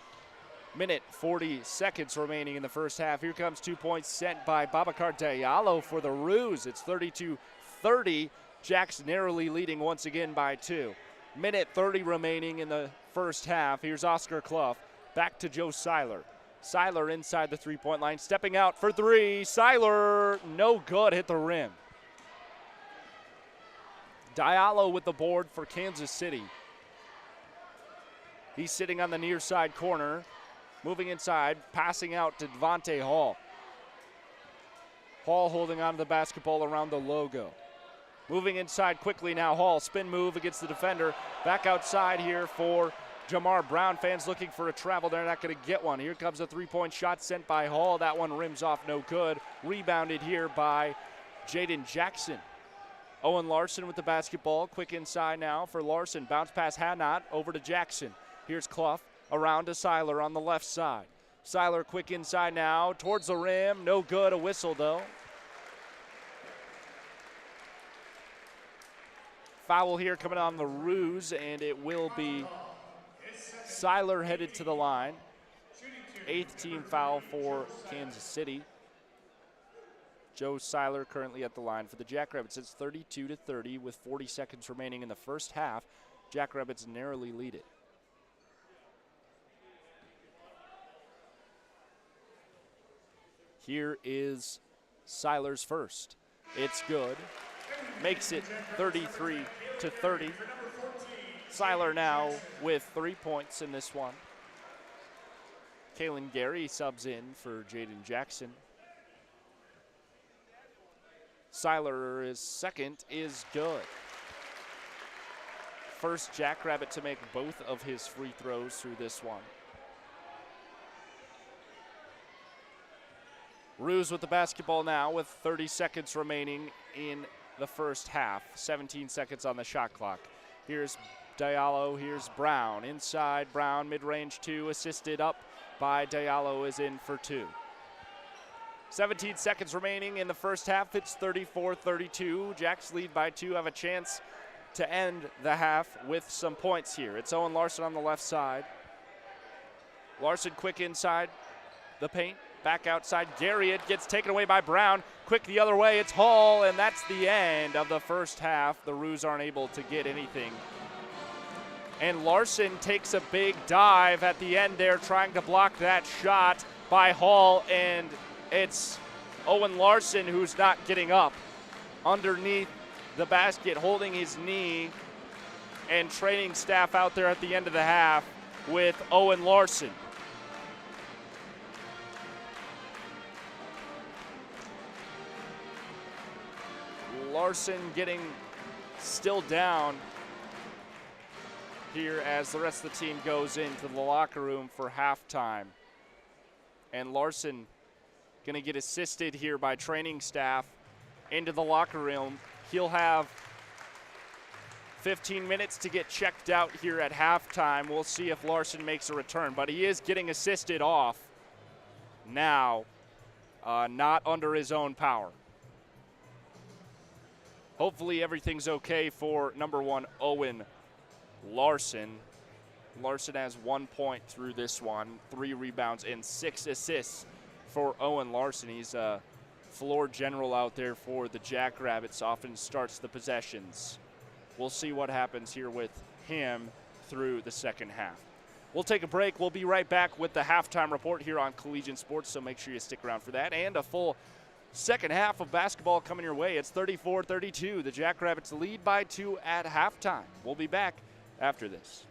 Speaker 3: minute 40 seconds remaining in the first half. Here comes 2 points sent by Babacar Diallo for the Roos. It's 32-30. Jacks narrowly leading once again by 2. Minute 30 remaining in the first half. Here's Oscar Clough. Back to Joe Seiler. Seiler inside the three-point line, stepping out for 3. Seiler, no good, hit the rim. Diallo with the board for Kansas City. He's sitting on the near side corner. Moving inside, passing out to Devontae Hall. Hall holding on to the basketball around the logo. Moving inside quickly now, Hall, spin move against the defender. Back outside here for Jamar Brown. Fans looking for a travel. They're not going to get one. Here comes a three-point shot sent by Hall. That one rims off, no good. Rebounded here by Jaden Jackson. Owen Larson with the basketball. Quick inside now for Larson. Bounce pass Hadnot over to Jackson. Here's Clough around to Seiler on the left side. Seiler quick inside now towards the rim. No good. A whistle though. foul here coming on the Roos, and it will be Seiler headed to the line. 8th team foul for Kansas City. Joe Seiler currently at the line for the Jackrabbits. It's 32-30 with 40 seconds remaining in the first half. Jackrabbits narrowly lead it. Here is Seiler's first. It's good. Makes it 33-30. Seiler now with 3 points in this one. Kalen Gary subs in for Jaden Jackson. Seiler, his second, is good. First Jackrabbit to make both of his free throws through this one. Roos with the basketball now with 30 seconds remaining in the first half. 17 seconds on the shot clock. Here's Diallo, here's Brown. Inside, Brown, mid-range 2, assisted up by Diallo, is in for 2. 17 seconds remaining in the first half. It's 34-32. Jacks lead by 2, have a chance to end the half with some points here. It's Owen Larson on the left side. Larson quick inside the paint. Back outside, Garriott gets taken away by Brown. Quick the other way, it's Hall, and that's the end of the first half. The Roos aren't able to get anything. And Larson takes a big dive at the end there, trying to block that shot by Hall, and it's Owen Larson who's not getting up underneath the basket, holding his knee, and training staff out there at the end of the half with Owen Larson. Larson getting still down here as the rest of the team goes into the locker room for halftime. And Larson going to get assisted here by training staff into the locker room. He'll have 15 minutes to get checked out here at halftime. We'll see if Larson makes a return, but he is getting assisted off now, not under his own power. Hopefully everything's okay for number 1, Owen Larson. Larson has 1 point through this one, 3 rebounds and 6 assists for Owen Larson. He's a floor general out there for the Jackrabbits, often starts the possessions. We'll see what happens here with him through the second half. We'll take a break. We'll be right back with the halftime report here on Collegian Sports, so make sure you stick around for that, and a full second half of basketball coming your way. It's 34-32. The Jackrabbits lead by 2 at halftime. We'll be back after this.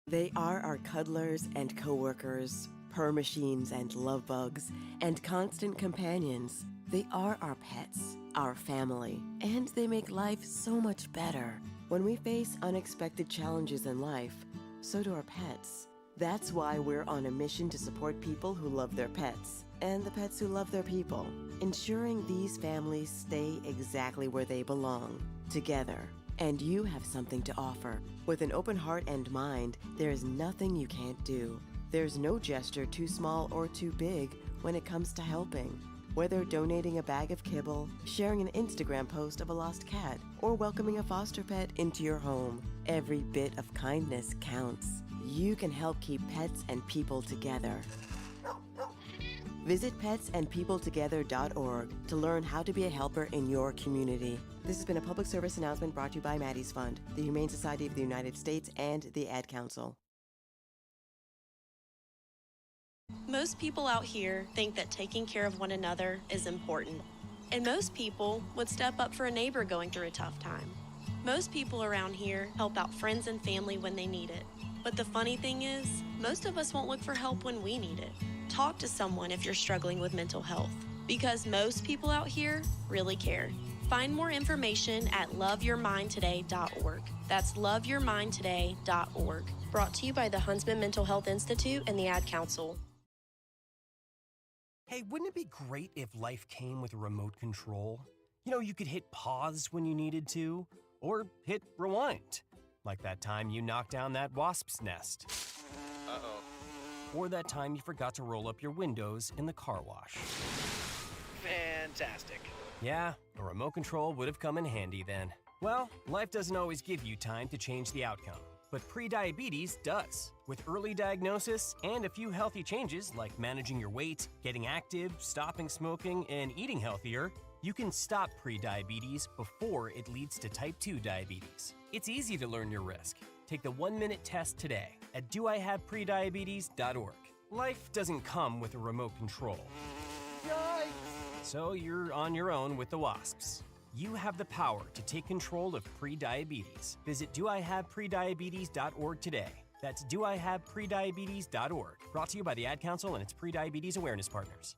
Speaker 14: They are our cuddlers and coworkers, purr machines and love bugs, and constant companions. They are our pets, our family, and they make life so much better. When we face unexpected challenges in life, so do our pets. That's why we're on a mission to support people who love their pets and the pets who love their people, ensuring these families stay exactly where they belong, together. And you have something to offer. With an open heart and mind, there is nothing you can't do. There's no gesture too small or too big when it comes to helping. Whether donating a bag of kibble, sharing an Instagram post of a lost cat, or welcoming a foster pet into your home, every bit of kindness counts. You can help keep pets and people together. Visit petsandpeopletogether.org to learn how to be a helper in your community. This has been a public service announcement brought to you by Maddie's Fund, the Humane Society of the United States, and the Ad Council.
Speaker 4: Most people out here think that taking care of one another is important. And most people would step up for a neighbor going through a tough time. Most people around here help out friends and family when they need it. But the funny thing is, most of us won't look for help when we need it. Talk to someone if you're struggling with mental health, because most people out here really care. Find more information at loveyourmindtoday.org. That's loveyourmindtoday.org. Brought to you by the Huntsman Mental Health Institute and the Ad Council.
Speaker 7: Hey, wouldn't it be great if life came with a remote control? You know, you could hit pause when you needed to, or hit rewind. Like that time you knocked down that wasp's nest.
Speaker 15: Uh-oh.
Speaker 7: Or that time you forgot to roll up your windows in the car wash.
Speaker 15: Fantastic.
Speaker 7: Yeah, a remote control would have come in handy then. Well, life doesn't always give you time to change the outcome, but prediabetes does. With early diagnosis and a few healthy changes like managing your weight, getting active, stopping smoking, and eating healthier, you can stop prediabetes before it leads to type 2 diabetes. It's easy to learn your risk. Take the 1-minute test today at doihaveprediabetes.org. Life doesn't come with a remote control.
Speaker 11: Yikes!
Speaker 7: So you're on your own with the wasps. You have the power to take control of prediabetes. Visit doihaveprediabetes.org today. That's doihaveprediabetes.org. Brought to you by the Ad Council and its prediabetes awareness partners.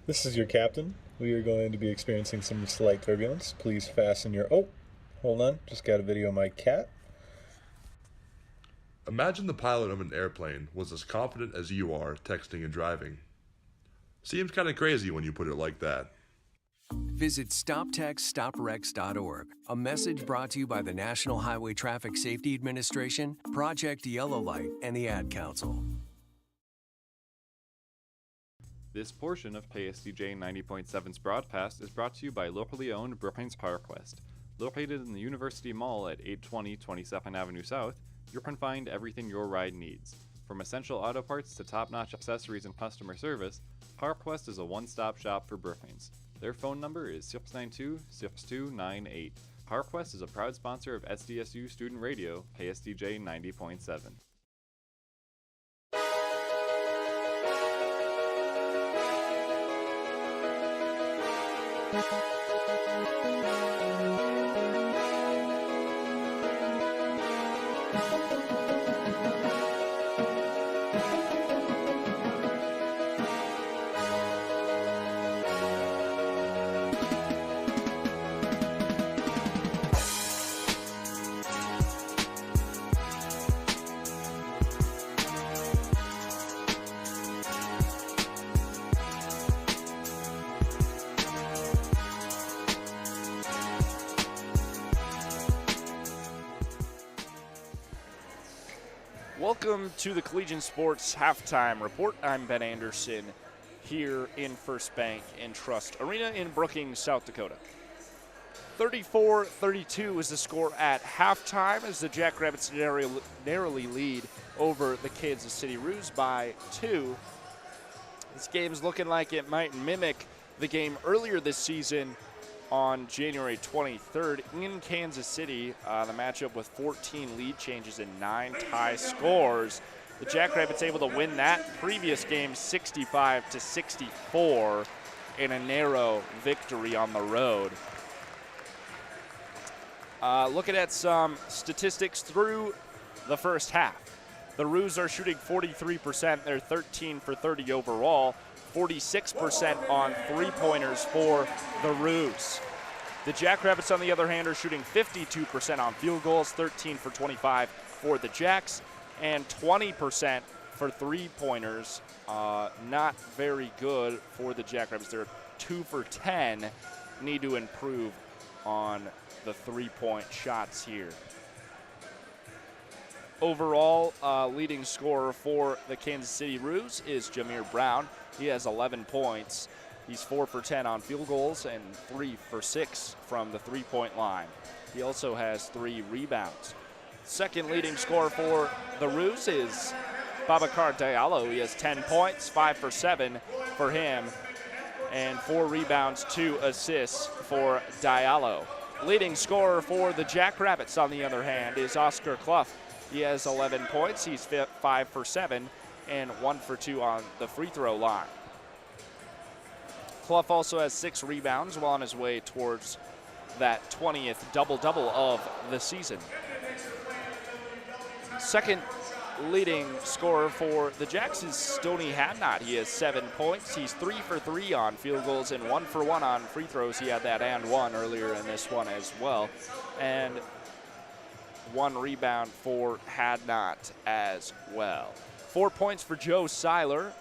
Speaker 15: This is your captain. We are going to be experiencing some slight turbulence. Please fasten your... Oh, hold on. Just got a video of my cat.
Speaker 16: Imagine the pilot of an airplane was as confident as you are texting and driving. Seems kind of crazy when you put it like that.
Speaker 17: Visit StopTextStopWrecks.org. A message brought to you by the National Highway Traffic Safety Administration, Project Yellow Light, and the Ad Council.
Speaker 2: This portion of KSDJ 90.7's broadcast is brought to you by locally owned Brookings PowerQuest. Located in the University Mall at 820 22nd Avenue South, you can find everything your ride needs. From essential auto parts to top-notch accessories and customer service, PowerQuest is a one-stop shop for Brookings. Their phone number is 692-6298. PowerQuest is a proud sponsor of SDSU Student Radio, KSDJ 90.7.
Speaker 3: Welcome to the Collegian Sports Halftime Report. I'm Ben Anderson here in First Bank and Trust Arena in Brookings, South Dakota. 34-32 is the score at halftime as the Jackrabbits narrowly lead over the Kansas City Roos by 2. This game is looking like it might mimic the game earlier this season on January 23rd in Kansas City, the matchup with 14 lead changes and 9 tie scores. The Jackrabbits able to win that previous game 65-64 in a narrow victory on the road. Looking at some statistics through the first half. The Roos are shooting 43%. They're 13 for 30 overall. 46% on three-pointers for the Roos. The Jackrabbits, on the other hand, are shooting 52% on field goals, 13 for 25 for the Jacks, and 20% for three-pointers. Not very good for the Jackrabbits. They're 2 for 10. Need to improve on the three-point shots here. Overall, leading scorer for the Kansas City Roos is Jameer Brown. He has 11 points. He's 4 for 10 on field goals and 3 for 6 from the three-point line. He also has 3 rebounds. Second leading scorer for the Roos is Babacar Diallo. He has 10 points, 5 for 7 for him, and 4 rebounds, 2 assists for Diallo. Leading scorer for the Jackrabbits, on the other hand, is Oscar Clough. He has 11 points. He's 5 for 7 and 1 for 2 on the free throw line. Clough also has 6 rebounds while on his way towards that 20th double-double of the season. Second leading scorer for the Jacks is Stoney Hadnot. He has 7 points. He's 3 for 3 on field goals and 1 for 1 on free throws. He had that and 1 earlier in this one as well. And 1 rebound for Hadnot as well. 4 points for Joe Seiler.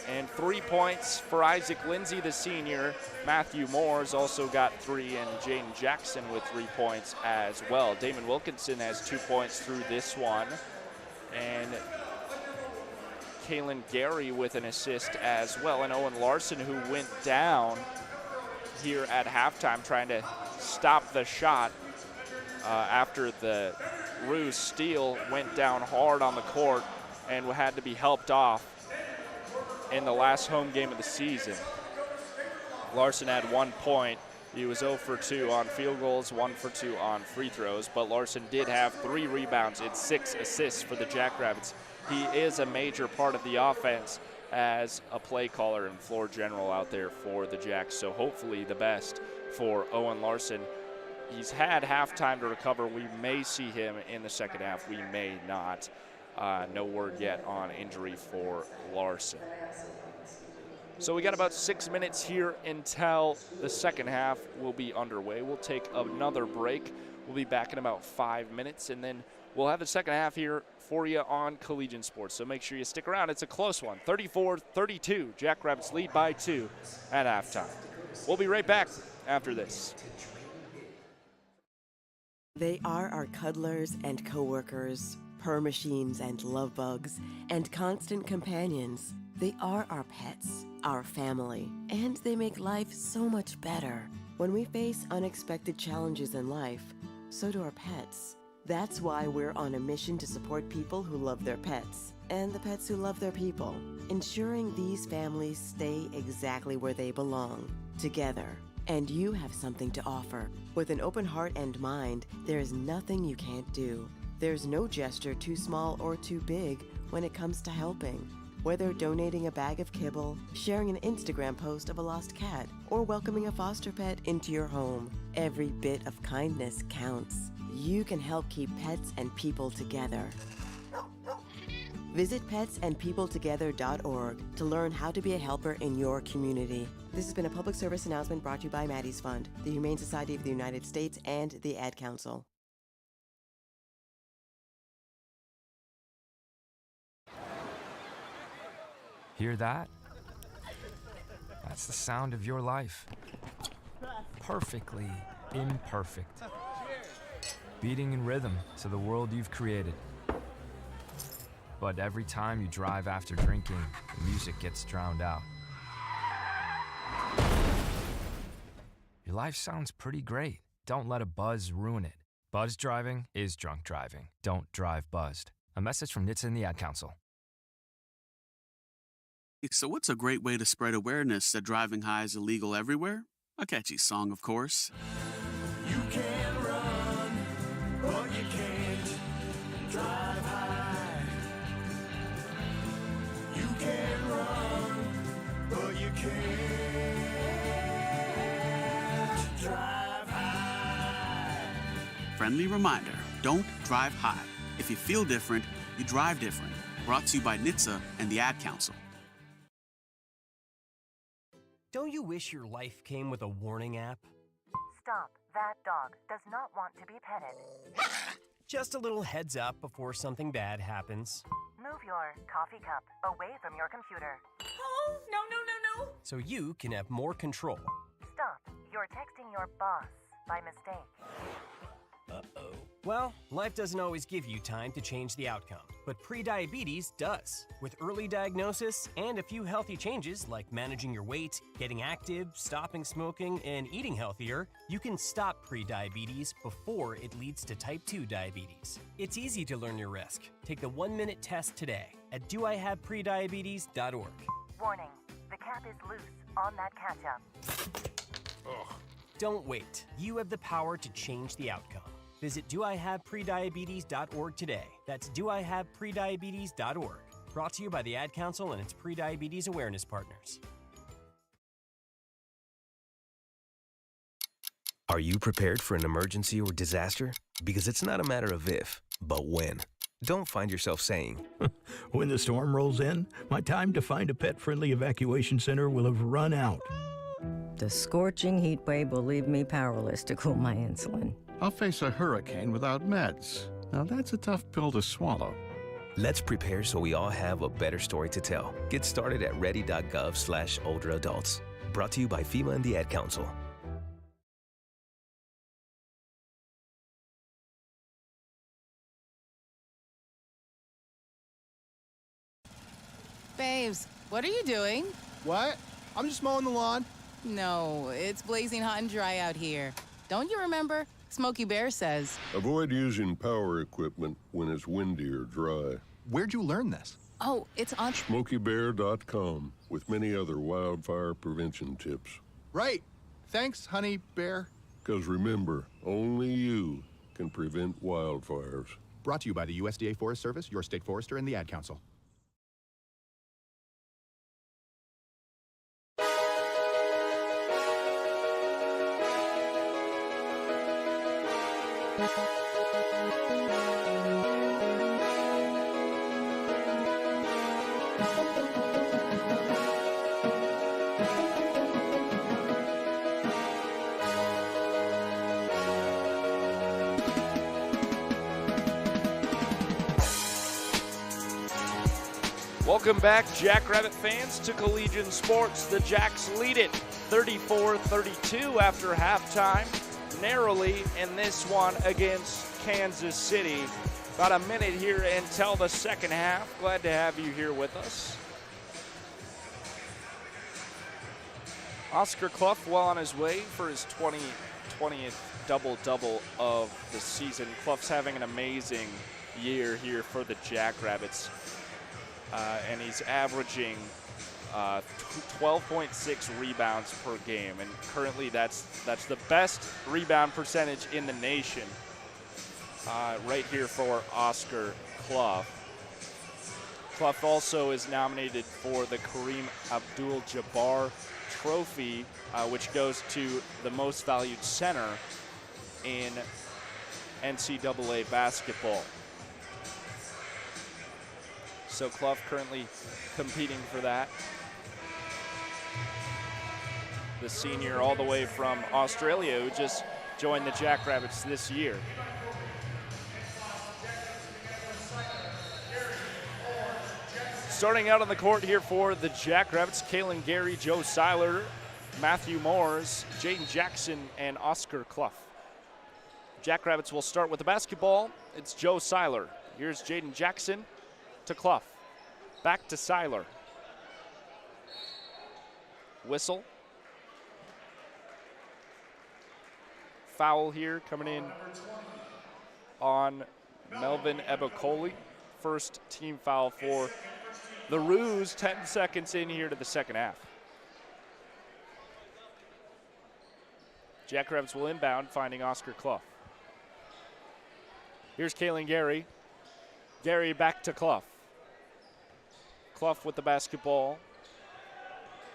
Speaker 3: And 3 points for Isaac Lindsay, the senior. Matthew Moores also got 3, and Jaden Jackson with 3 points as well. Damon Wilkinson has 2 points through this one. And Kalen Gary with an assist as well. And Owen Larson, who went down here at halftime trying to stop the shot after the Roos steal, went down hard on the court and had to be helped off in the last home game of the season. Larson had 1 point. He was 0 for 2 on field goals, 1 for 2 on free throws, but Larson did have 3 rebounds and 6 assists for the Jackrabbits. He is a major part of the offense as a play caller and floor general out there for the Jacks, so hopefully the best for Owen Larson. He's had halftime to recover. We may see him in the second half. We may not. No word yet on injury for Larson. So we got about 6 minutes here until the second half will be underway. We'll take another break. We'll be back in about 5 minutes, and then we'll have the second half here for you on Collegian Sports. So make sure you stick around. It's a close one, 34-32. Jackrabbits lead by 2 at halftime. We'll be right back after this.
Speaker 14: They are our cuddlers and coworkers, purr machines and love bugs, and constant companions. They are our pets, our family, and they make life so much better. When we face unexpected challenges in life, so do our pets. That's why we're on a mission to support people who love their pets and the pets who love their people, ensuring these families stay exactly where they belong, together. And you have something to offer. With an open heart and mind, there is nothing you can't do. There's no gesture too small or too big when it comes to helping. Whether donating a bag of kibble, sharing an Instagram post of a lost cat, or welcoming a foster pet into your home, every bit of kindness counts. You can help keep pets and people together. Visit petsandpeopletogether.org to learn how to be a helper in your community. This has been a public service announcement brought to you by Maddie's Fund, the Humane Society of the United States, and the Ad Council.
Speaker 18: Hear that? That's the sound of your life. Perfectly imperfect. Beating in rhythm to the world you've created. But every time you drive after drinking, the music gets drowned out. Your life sounds pretty great. Don't let a buzz ruin it. Buzz driving is drunk driving. Don't drive buzzed. A message from NHTSA and the Ad Council.
Speaker 5: So what's a great way to spread awareness that driving high is illegal everywhere? A catchy song, of course.
Speaker 6: You can run, but you can't drive high. You can run, but you can't drive high.
Speaker 5: Friendly reminder, don't drive high. If you feel different, you drive different. Brought to you by NHTSA and the Ad Council.
Speaker 7: Don't you wish your life came with a warning app?
Speaker 8: Stop. That dog does not want to be petted.
Speaker 7: Just a little heads up before something bad happens.
Speaker 8: Move your coffee cup away from your computer.
Speaker 9: Oh, no, no, no, no.
Speaker 7: So you can have more control.
Speaker 8: Stop. You're texting your boss by mistake.
Speaker 7: Uh-oh. Well, life doesn't always give you time to change the outcome, but prediabetes does. With early diagnosis and a few healthy changes like managing your weight, getting active, stopping smoking, and eating healthier, you can stop prediabetes before it leads to type 2 diabetes. It's easy to learn your risk. Take the 1-minute test today at doihaveprediabetes.org.
Speaker 8: Warning, the cap is loose on that catch-up.
Speaker 7: Ugh. Don't wait. You have the power to change the outcome. Visit doihaveprediabetes.org today. That's doihaveprediabetes.org. Brought to you by the Ad Council and its prediabetes awareness partners.
Speaker 19: Are you prepared for an emergency or disaster? Because it's not a matter of if, but when. Don't find yourself saying,
Speaker 20: when the storm rolls in, my time to find a pet-friendly evacuation center will have run out.
Speaker 21: The scorching heat wave will leave me powerless to cool my insulin.
Speaker 22: I'll face a hurricane without meds. Now that's a tough pill to swallow.
Speaker 19: Let's prepare so we all have a better story to tell. Get started at ready.gov/older adults. Brought to you by FEMA and the Ad Council.
Speaker 10: Babes, what are you doing?
Speaker 11: What? I'm just mowing the lawn.
Speaker 10: No, it's blazing hot and dry out here. Don't you remember? Smokey Bear says.
Speaker 12: Avoid using power equipment when it's windy or dry.
Speaker 13: Where'd you learn this?
Speaker 10: Oh, it's on
Speaker 12: SmokeyBear.com with many other wildfire prevention tips.
Speaker 11: Right. Thanks, honey bear.
Speaker 12: Because remember, only you can prevent wildfires.
Speaker 13: Brought to you by the USDA Forest Service, your state forester, and the Ad Council.
Speaker 3: Welcome back, Jackrabbit fans, to Collegian Sports. The Jacks lead it 34-32 after halftime, narrowly in this one against Kansas City. About a minute here until the second half. Glad to have you here with us. Oscar Clough well on his way for his 20th double-double of the season. Clough's having an amazing year here for the Jackrabbits. And he's averaging 12.6 rebounds per game, and currently that's the best rebound percentage in the nation. Right here for Oscar Clough. Clough also is nominated for the Kareem Abdul-Jabbar Trophy, which goes to the most valued center in NCAA basketball. So Clough currently competing for that. The senior all the way from Australia who just joined the Jackrabbits this year. Starting out on the court here for the Jackrabbits, Kalen Gary, Joe Seiler, Matthew Moores, Jaden Jackson, and Oscar Clough. Jackrabbits will start with the basketball. It's Joe Seiler. Here's Jaden Jackson to Clough. Back to Seiler. Whistle. Foul here coming in on Melvin Ebokoli. First team foul for the Roos, 10 seconds in here to the second half. Jackrabbits will inbound, finding Oscar Clough. Here's Kalen Gary. Gary back to Clough. Clough with the basketball.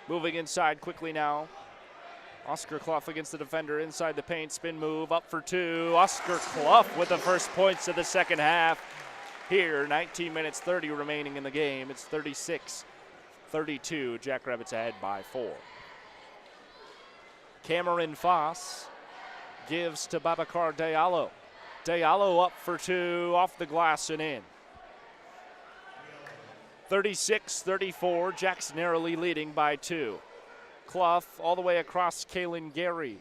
Speaker 3: Moving inside quickly now. Oscar Clough against the defender inside the paint. Spin move up for two. Oscar Clough with the first points of the second half. Here, 19 minutes 30 remaining in the game. It's 36-32. Jackrabbits ahead by 4. Cameron Foss gives to Babacar Diallo. Diallo up for two, off the glass and in. 36-34, Jacks narrowly leading by 2. Clough all the way across Kalen Gary.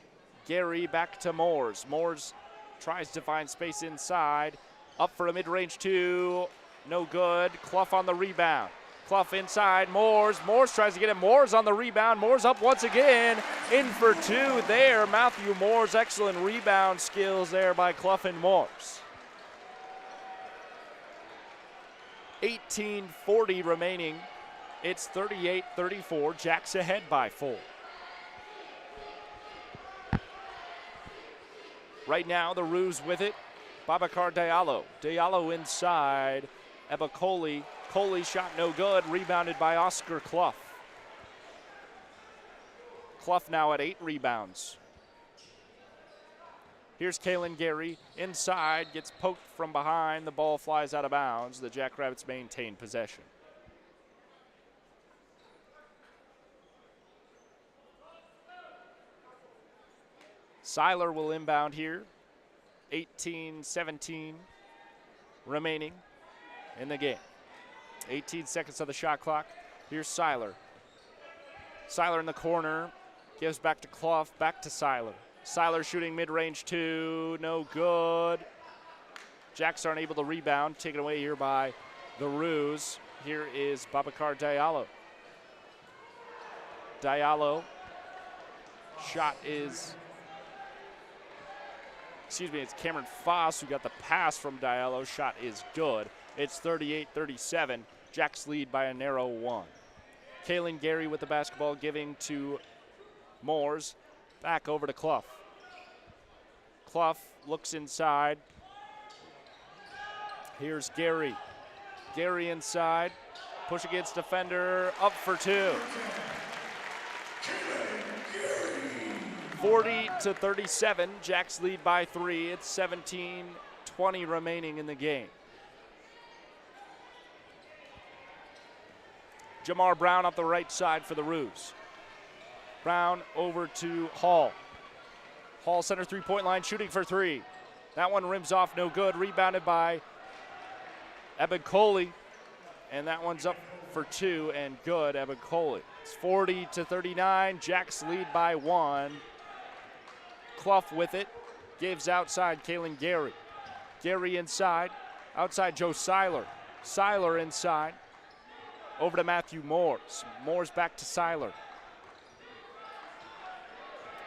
Speaker 3: Gary back to Moores. Moores tries to find space inside. Up for a mid-range two, no good. Clough on the rebound. Clough inside, Moores. Moores tries to get it. Moores on the rebound. Moores up once again. In for two there. Matthew Moores, excellent rebound skills there by Clough and Moores. 18:40 remaining. It's 38-34. Jacks ahead by 4. Right now, the Roos with it. Babacar Diallo. Diallo inside. Ebokoli. Coley shot no good. Rebounded by Oscar Clough. Clough now at 8 rebounds. Here's Kalen Gary. Inside. Gets poked from behind. The ball flies out of bounds. The Jackrabbits maintain possession. Seiler will inbound here. 18-17 remaining. in the game. 18 seconds of the shot clock. Here's Seiler. Seiler in the corner. Gives back to Clough, back to Seiler. Seiler shooting mid-range 2, no good. Jacks aren't able to rebound, taken away here by the Roos. Here is Babacar Diallo. Diallo, shot is, it's Cameron Foss who got the pass from Diallo. Shot is good. It's 38-37. Jacks lead by a narrow 1. Kaylin Gary with the basketball, giving to Moores. Back over to Clough. Clough looks inside. Here's Gary. Gary inside. Push against defender. Up for 2. 40-37. Jacks lead by 3. It's 17-20 remaining in the game. Jamar Brown up the right side for the Roos. Brown over to Hall. Hall center three-point line, shooting for 3. That one rims off, no good. Rebounded by Eben Coley. And that one's up for 2 and good, Eben Coley. It's 40-39. Jacks lead by 1. Clough with it. Gives outside Kaylin Gary. Gary inside. Outside Joe Seiler. Seiler inside. Over to Matthew Moores. Moores back to Seiler.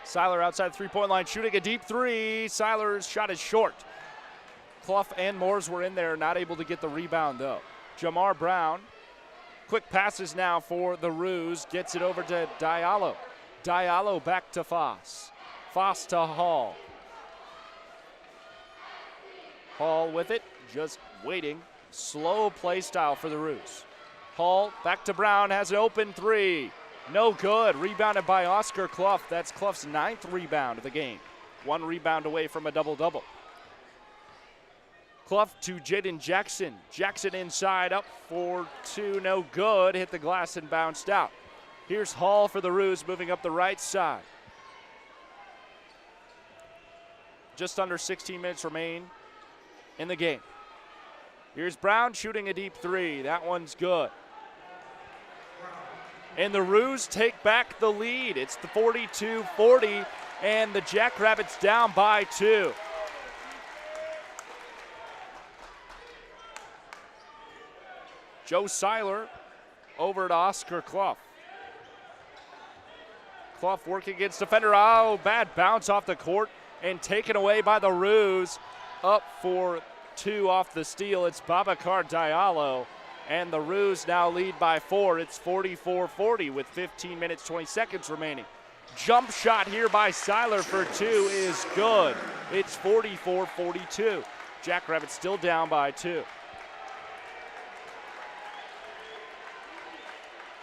Speaker 3: Seiler outside the three-point line, shooting a deep 3. Seiler's shot is short. Clough and Moores were in there, not able to get the rebound, though. Jamar Brown, quick passes now for the Roos, gets it over to Diallo. Diallo back to Foss. Foss to Hall. Hall with it, just waiting. Slow play style for the Roos. Hall back to Brown, has an open 3. No good. Rebounded by Oscar Clough. That's Clough's 9th rebound of the game. 1 rebound away from a double-double. Clough to Jaden Jackson. Jackson inside, up for 2. No good. Hit the glass and bounced out. Here's Hall for the Roos, moving up the right side. Just under 16 minutes remain in the game. Here's Brown shooting a deep 3. That one's good. And the Roos take back the lead. It's the 42-40, and the Jackrabbits down by 2. Joe Seiler over to Oscar Clough. Clough working against defender. Oh, bad bounce off the court and taken away by the Roos. Up for 2 off the steal. It's Babacar Diallo. And the Roos now lead by 4. It's 44-40 with 15 minutes, 20 seconds remaining. Jump shot here by Seiler for 2 is good. It's 44-42. Jackrabbits still down by 2.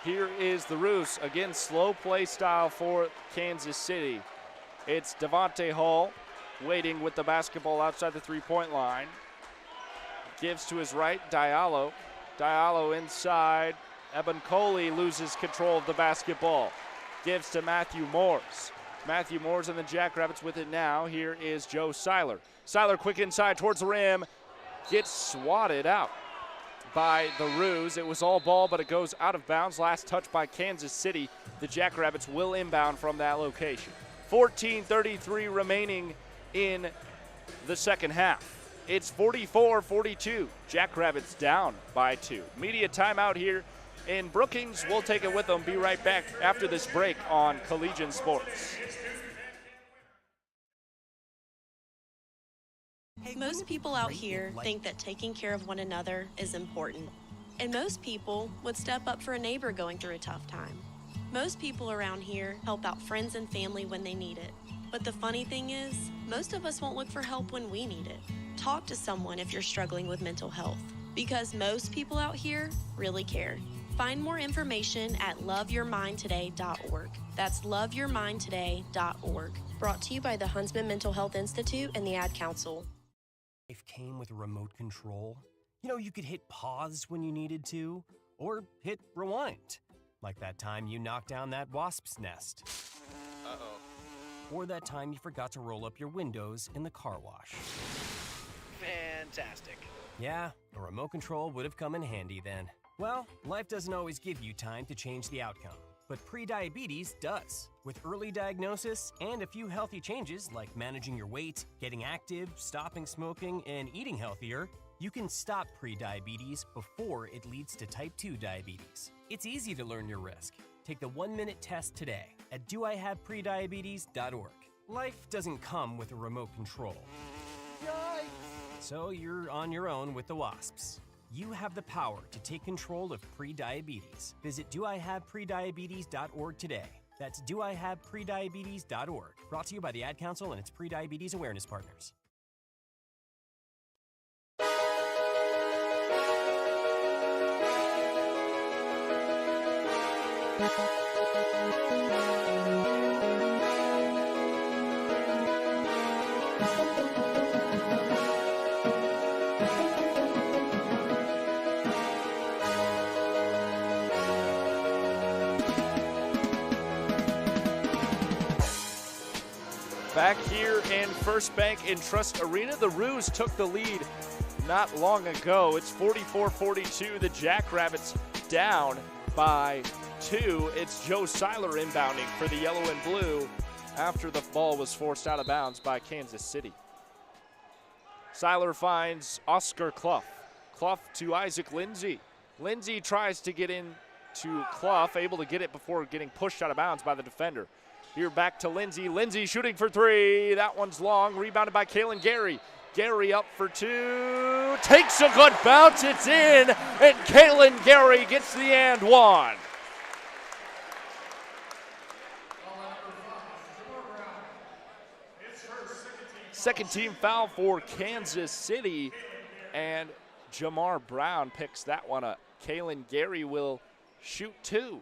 Speaker 3: Here is the Roos. Again, slow play style for Kansas City. It's Devontae Hall waiting with the basketball outside the three-point line. Gives to his right, Diallo. Diallo inside. Eben Coley loses control of the basketball. Gives to Matthew Moores. Matthew Moores and the Jackrabbits with it now. Here is Joe Seiler. Seiler quick inside towards the rim. Gets swatted out by the Roos. It was all ball, but it goes out of bounds. Last touch by Kansas City. The Jackrabbits will inbound from that location. 14:33 remaining in the second half. It's 44-42. Jackrabbits down by 2. Media timeout here in Brookings. We'll take it with them. Be right back after this break on Collegian Sports.
Speaker 4: Most people out here think that taking care of one another is important. And most people would step up for a neighbor going through a tough time. Most people around here help out friends and family when they need it. But the funny thing is, most of us won't look for help when we need it. Talk to someone if you're struggling with mental health, because most people out here really care. Find more information at loveyourmindtoday.org. That's loveyourmindtoday.org. Brought to you by the Huntsman Mental Health Institute and the Ad Council.
Speaker 7: Life came with a remote control. You know, you could hit pause when you needed to, or hit rewind. Like that time you knocked down that wasp's nest.
Speaker 1: Uh-oh.
Speaker 7: Or that time you forgot to roll up your windows in the car wash.
Speaker 1: Fantastic.
Speaker 7: Yeah, a remote control would have come in handy then. Well, life doesn't always give you time to change the outcome, but prediabetes does. With early diagnosis and a few healthy changes like managing your weight, getting active, stopping smoking, and eating healthier, you can stop prediabetes before it leads to type 2 diabetes. It's easy to learn your risk. Take the 1-minute test today at doihaveprediabetes.org. Life doesn't come with a remote control. So you're on your own with the wasps. You have the power to take control of prediabetes. Visit doihaveprediabetes.org today. That's doihaveprediabetes.org. Brought to you by the Ad Council and its prediabetes awareness partners.
Speaker 3: Back here in First Bank and Trust Arena, the Roos took the lead not long ago. It's 44-42. The Jackrabbits down by 2. It's Joe Seiler inbounding for the yellow and blue after the ball was forced out of bounds by Kansas City. Seiler finds Oscar Clough. Clough to Isaac Lindsay. Lindsay tries to get in to Clough, able to get it before getting pushed out of bounds by the defender. Here back to Lindsay. Lindsay shooting for 3. That one's long. Rebounded by Kalen Gary. Gary up for 2. Takes a good bounce. It's in. And Kalen Gary gets the and one. Second team foul for Kansas City. And Jamar Brown picks that one up. Kalen Gary will shoot 1.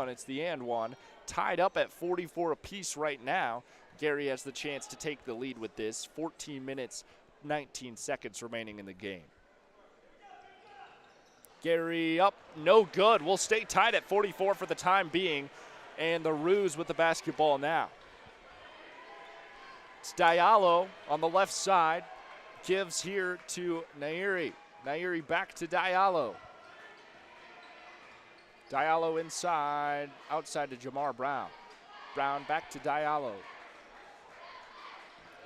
Speaker 3: It's the and one. Tied up at 44 apiece right now. Gary has the chance to take the lead with this. 14 minutes, 19 seconds remaining in the game. Gary up, no good. We'll stay tied at 44 for the time being. And the Roos with the basketball now. It's Diallo on the left side. Gives here to Nairi. Nairi back to Diallo. Diallo inside, outside to Jamar Brown. Brown back to Diallo.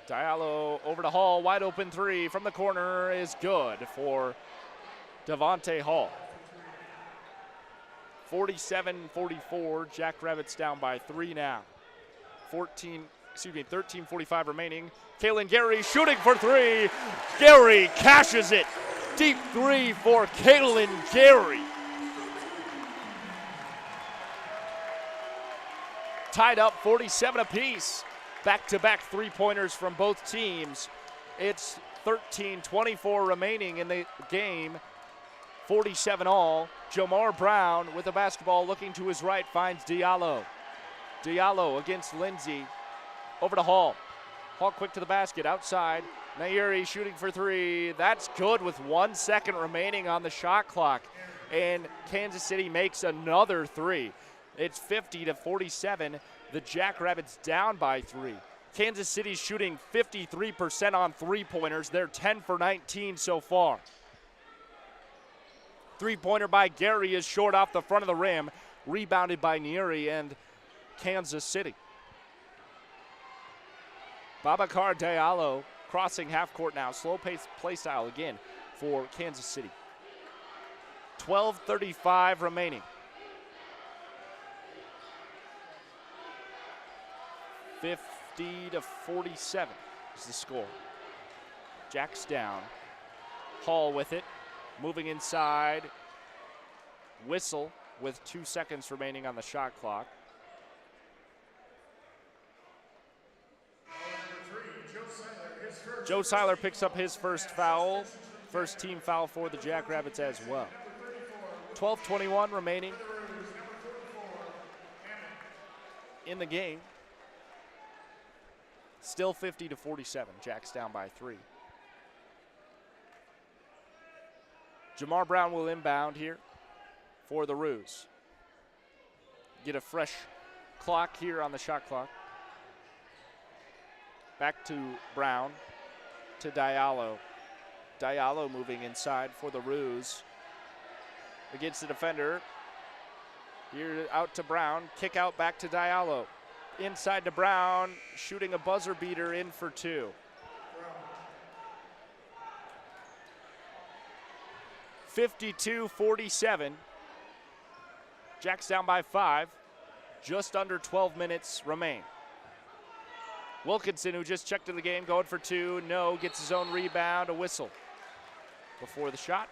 Speaker 3: Diallo over to Hall, wide open 3 from the corner is good for Devontae Hall. 47-44, Jackrabbits down by 3 now. 13:45 remaining. Kalen Gary shooting for 3. Gary cashes it. Deep 3 for Kalen Gary. Tied up 47 apiece. Back-to-back three-pointers from both teams. It's 13:24 remaining in the game. 47 all. Jamar Brown with the basketball looking to his right finds Diallo. Diallo against Lindsay. Over to Hall. Hall quick to the basket outside. Nairi shooting for 3. That's good with 1 second remaining on the shot clock. And Kansas City makes another 3. It's 50-47. The Jackrabbits down by 3. Kansas City's shooting 53% on three-pointers. They're 10 for 19 so far. Three-pointer by Gary is short off the front of the rim. Rebounded by Neary and Kansas City. Babacar Diallo crossing half court now. Slow pace play style again for Kansas City. 12:35 remaining. 50-47 is the score. Jack's down. Hall with it. Moving inside. Whistle with 2 seconds remaining on the shot clock. Joe Seiler picks up his first foul. First team foul for the Jackrabbits as well. 12:21 remaining in the game. Still 50-47. Jack's down by 3. Jamar Brown will inbound here for the Roos. Get a fresh clock here on the shot clock. Back to Brown, to Diallo. Diallo moving inside for the Roos. Against the defender. Here out to Brown. Kick out back to Diallo. Inside to Brown. Shooting a buzzer beater in for 2. 52-47. Jack's down by 5. Just under 12 minutes remain. Wilkinson, who just checked in the game, going for 2. No, gets his own rebound, a whistle before the shot.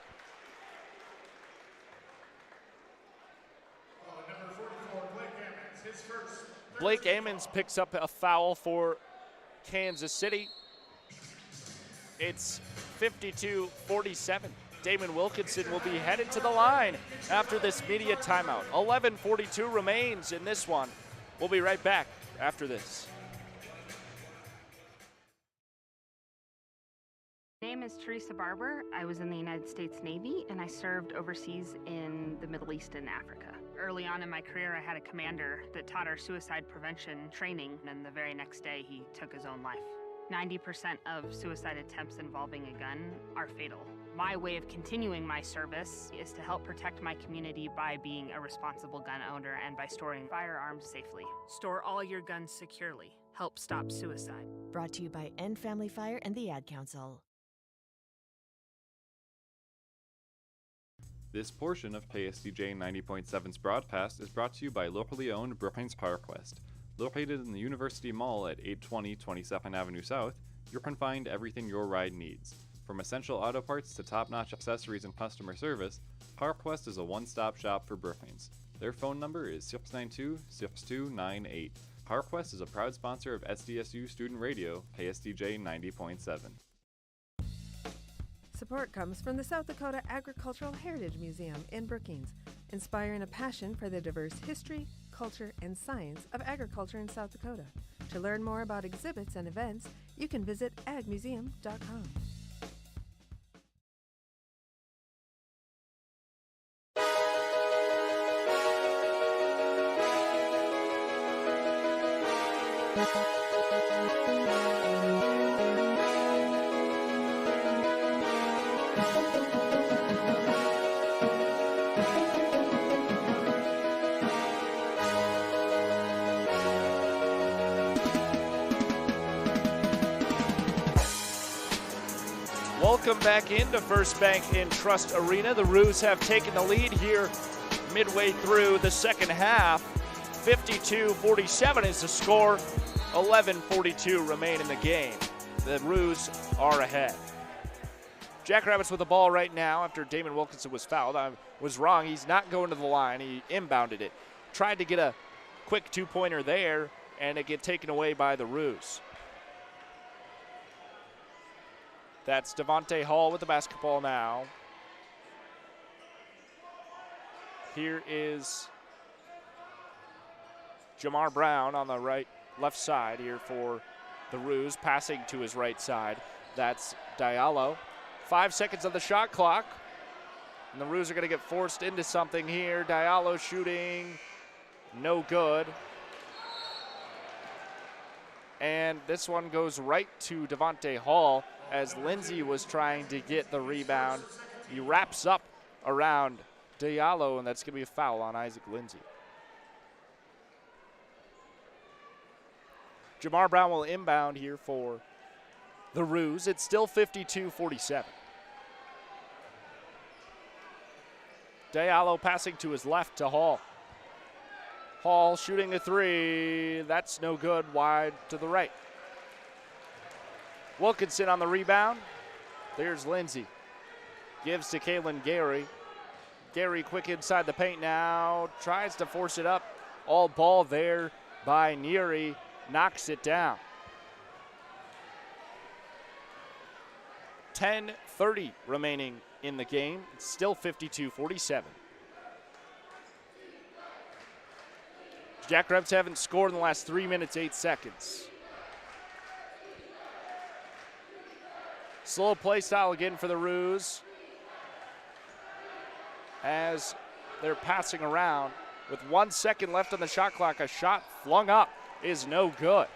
Speaker 6: Number 44, Blake Ammons, his first.
Speaker 3: Blake Ammons picks up a foul for Kansas City. It's 52-47. Damon Wilkinson will be headed to the line after this media timeout. 11:42 remains in this one. We'll be right back after this.
Speaker 1: My name is Teresa Barber. I was in the United States Navy and I served overseas in the Middle East and Africa. Early on in my career, I had a commander that taught our suicide prevention training, and the very next day he took his own life. 90% of suicide attempts involving a gun are fatal. My way of continuing my service is to help protect my community by being a responsible gun owner and by storing firearms safely. Store all your guns securely. Help stop suicide.
Speaker 22: Brought to you by End Family Fire and the Ad Council.
Speaker 2: This portion of KSDJ 90.7's broadcast is brought to you by locally owned Brookings Park West. Located in the University Mall at 820 22nd Avenue South, you can find everything your ride needs. From essential auto parts to top-notch accessories and customer service, Park West is a one-stop shop for Brookings. Their phone number is 692-6298. Park West is a proud sponsor of SDSU Student Radio, KSDJ 90.7.
Speaker 23: Support comes from the South Dakota Agricultural Heritage Museum in Brookings, inspiring a passion for the diverse history, culture, and science of agriculture in South Dakota. To learn more about exhibits and events, you can visit agmuseum.com.
Speaker 3: Welcome back into First Bank and Trust Arena. The Roos have taken the lead here midway through the second half. 52-47 is the score. 11:42 remain in the game. The Roos are ahead. Jackrabbits with the ball right now after Damon Wilkinson was fouled. I was wrong. He's not going to the line. He inbounded it. Tried to get a quick two-pointer there, and it get taken away by the Roos. That's Devontae Hall with the basketball now. Here is Jamar Brown on the left side here for the Roos, passing to his right side. That's Diallo. 5 seconds on the shot clock. And the Roos are going to get forced into something here. Diallo shooting, no good. And this one goes right to Devontae Hall as Lindsey was trying to get the rebound. He wraps up around Diallo, and that's going to be a foul on Isaac Lindsey. Jamar Brown will inbound here for the Roos. It's still 52-47. Diallo passing to his left to Hall. Hall shooting a three. That's no good, wide to the right. Wilkinson on the rebound. There's Lindsey. Gives to Kalen Gary. Gary quick inside the paint now. Tries to force it up. All ball there by Neary. Knocks it down. 10:30 remaining in the game. It's still 52-47. Jackrabbits haven't scored in the last 3 minutes, 8 seconds. Slow play style again for the Roos as they're passing around. With 1 second left on the shot clock, a shot flung up is no good.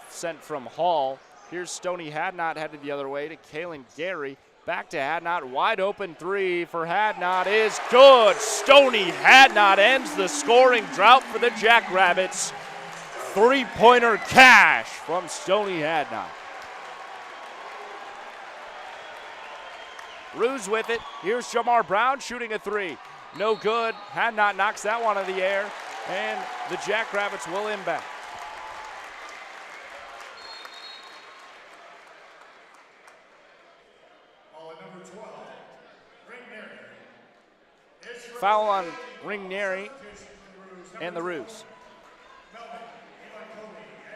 Speaker 3: Sent from Hall. Here's Stoney Hadnot headed the other way to Kalen Gary. Back to Hadnot. Wide open three for Hadnot is good. Stony Hadnot ends the scoring drought for the Jackrabbits. Three-pointer cash from Stony Hadnot. Roos with it. Here's Jamar Brown shooting a three. No good. Hadnot knocks that one in the air, and the Jackrabbits will inbound. Foul on Ringneri and the Roos.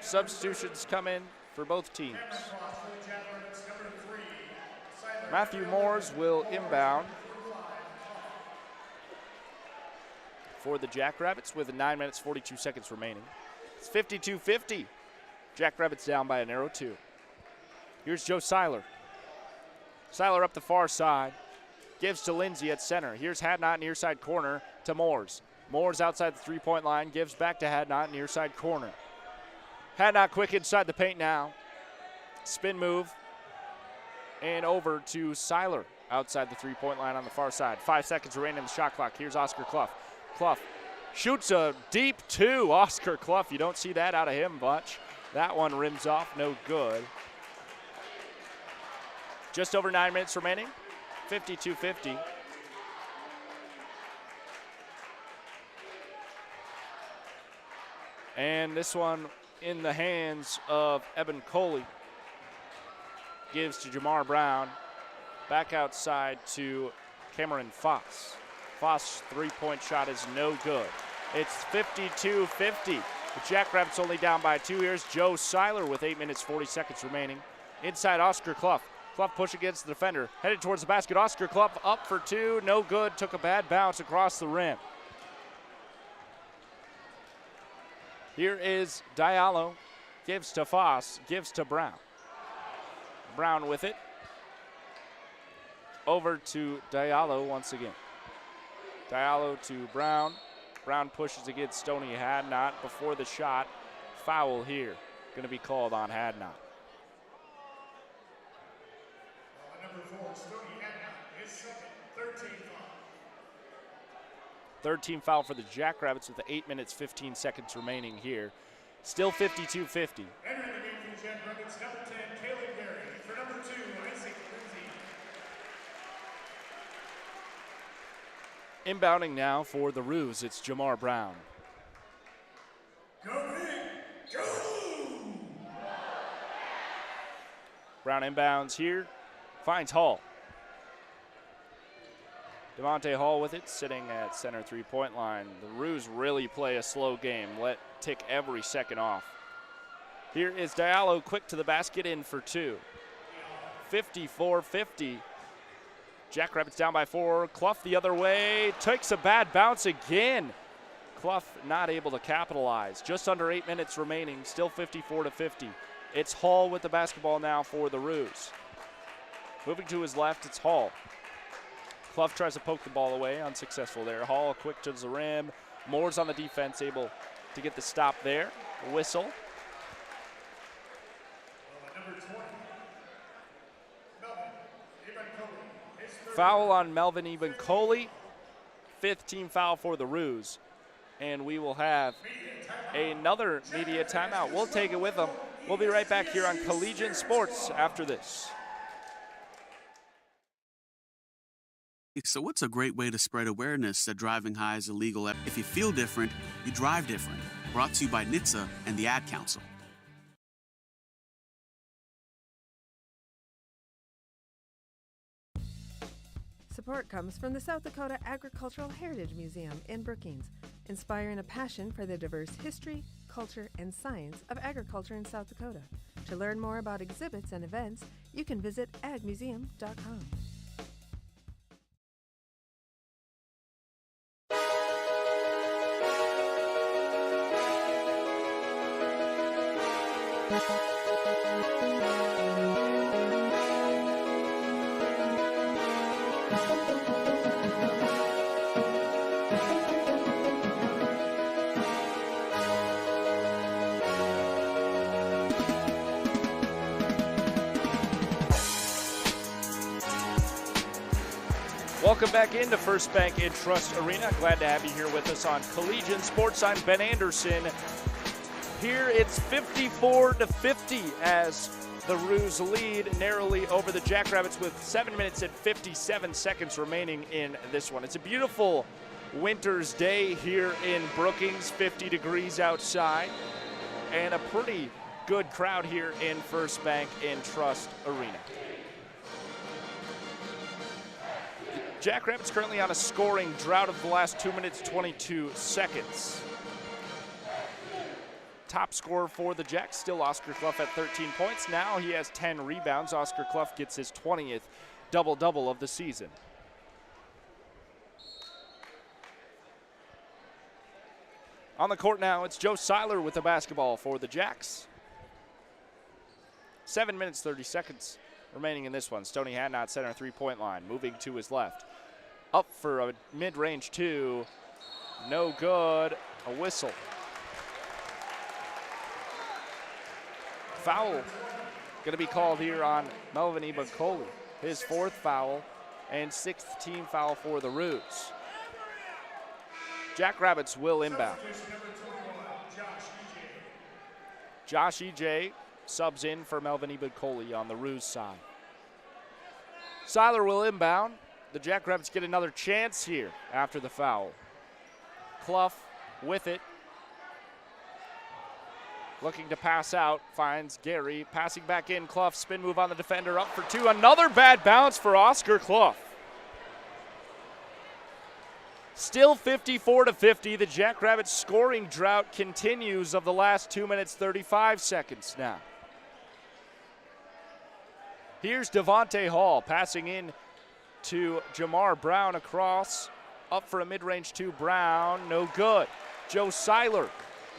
Speaker 3: Substitutions come in for both teams. Matthew Moores will inbound for the Jackrabbits with 9 minutes, 42 seconds remaining. It's 52-50. Jackrabbits down by a narrow 2. Here's Joe Seiler. Seiler up the far side. Gives to Lindsay at center. Here's Hadnot near side corner to Moores. Moores outside the three-point line. Gives back to Hadnot near side corner. Hadnot quick inside the paint now. Spin move. And over to Seiler outside the three-point line on the far side. 5 seconds remaining in the shot clock. Here's Oscar Clough. Clough shoots a deep two. Oscar Clough, you don't see that out of him much. That one rims off, no good. Just over 9 minutes remaining. 52-50. And this one in the hands of Eben Coley. Gives to Jamar Brown. Back outside to Cameron Foss. Foss' three-point shot is no good. It's 52-50. The Jackrabbits only down by 2. Here's Joe Seiler with 8 minutes, 40 seconds remaining. Inside Oscar Clough. Clough push against the defender. Headed towards the basket. Oscar Clough up for 2. No good. Took a bad bounce across the rim. Here is Diallo. Gives to Foss. Gives to Brown. Brown with it. Over to Diallo once again. Diallo to Brown. Brown pushes against Stony Hadnot before the shot. Foul here. Going to be called on Hadnot.
Speaker 6: Number 4, Stony Hadnot, his second, 13 foul.
Speaker 3: Third team foul for the Jackrabbits with 8 minutes, 15 seconds remaining here. Still 52-50.
Speaker 6: Entering the game for the Jackrabbits, number 10, Caleb Berry. For number 2, Isaac Lindsay.
Speaker 3: Inbounding now for the Roos, it's Jamar Brown.
Speaker 6: Go big, go!
Speaker 3: Brown inbounds here, finds Hall. Devontae Hall with it, sitting at center three-point line. The Roos really play a slow game, tick every second off. Here is Diallo, quick to the basket, in for 2. 54-50. Jackrabbits down by 4. Clough the other way, takes a bad bounce again. Clough not able to capitalize. Just under 8 minutes remaining, still 54-50. It's Hall with the basketball now for the Roos. Moving to his left, it's Hall. Clough tries to poke the ball away, unsuccessful there. Hall quick to the rim. Moore's on the defense, able to get the stop there. Whistle. Foul on Melvin Eben-Coley. 5th team foul for the Roos. And we will have another media timeout. We'll take it with them. We'll be right back here on Collegian Sports after this.
Speaker 5: So what's a great way to spread awareness that driving high is illegal? If you feel different, you drive different. Brought to you by NHTSA and the Ad Council.
Speaker 23: Support comes from the South Dakota Agricultural Heritage Museum in Brookings, inspiring a passion for the diverse history, culture, and science of agriculture in South Dakota. To learn more about exhibits and events, you can visit agmuseum.com.
Speaker 3: Welcome back into First Bank and Trust Arena. Glad to have you here with us on Collegian Sports. I'm Ben Anderson. Here it's 54-50 as the Roos lead narrowly over the Jackrabbits with 7 minutes and 57 seconds remaining in this one. It's a beautiful winter's day here in Brookings, 50 degrees outside, and a pretty good crowd here in First Bank and Trust Arena. Jackrabbits currently on a scoring drought of the last 2 minutes, 22 seconds. Top scorer for the Jacks, still Oscar Clough at 13 points. Now he has 10 rebounds. Oscar Clough gets his 20th double-double of the season. On the court now, it's Joe Seiler with the basketball for the Jacks. 7 minutes, 30 seconds remaining in this one. Stoney Hadnot center three-point line, moving to his left. Up for a mid-range two. No good. A whistle. Foul going to be called here on Melvin Ibakoli. His fourth foul and sixth team foul for the Roos. Jackrabbits will inbound. Josh E.J. subs in for Melvin Ibakoli on the Roos side. Seiler will inbound. The Jackrabbits get another chance here after the foul. Clough with it. Looking to pass out, finds Gary. Passing back in, Clough, spin move on the defender, up for two. Another bad bounce for Oscar Clough. Still 54-50. The Jackrabbits scoring drought continues of the last 2 minutes, 35 seconds now. Here's Devontae Hall passing in to Jamar Brown across. Up for a mid-range two, Brown, no good. Joe Seiler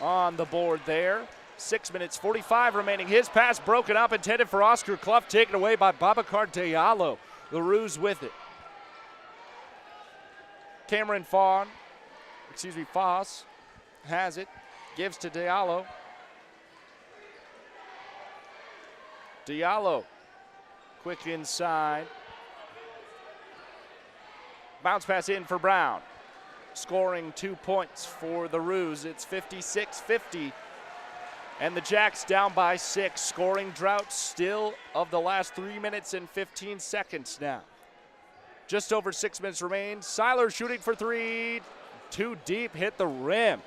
Speaker 3: on the board there. 6 minutes, 45 remaining. His pass broken up, intended for Oscar Clough, taken away by Babacar Diallo. The Roos with it. Cameron Foss has it, gives to Diallo. Diallo, quick inside. Bounce pass in for Brown. Scoring 2 points for the Roos. It's 56-50. And the Jacks down by 6. Scoring drought still of the last 3 minutes and 15 seconds now. Just over 6 minutes remain. Seiler shooting for three. Too deep, hit the rim.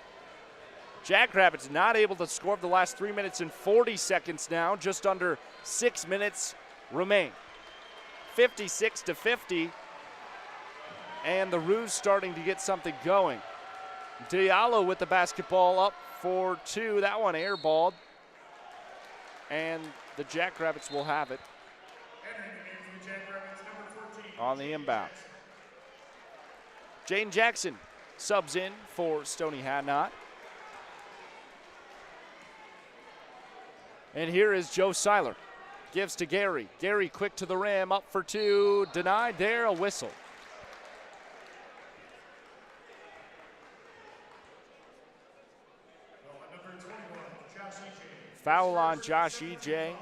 Speaker 3: Jackrabbits not able to score of the last 3 minutes and 40 seconds now. Just under 6 minutes remain. 56-50. And the Roos starting to get something going. Diallo with the basketball up for two. That one airballed. And the Jackrabbits will have it on the inbound. Jane Jackson subs in for Stoney Hadnot. And here is Joe Seiler. Gives to Gary. Gary quick to the rim, up for two. Denied there, a whistle. Foul on Josh E.J.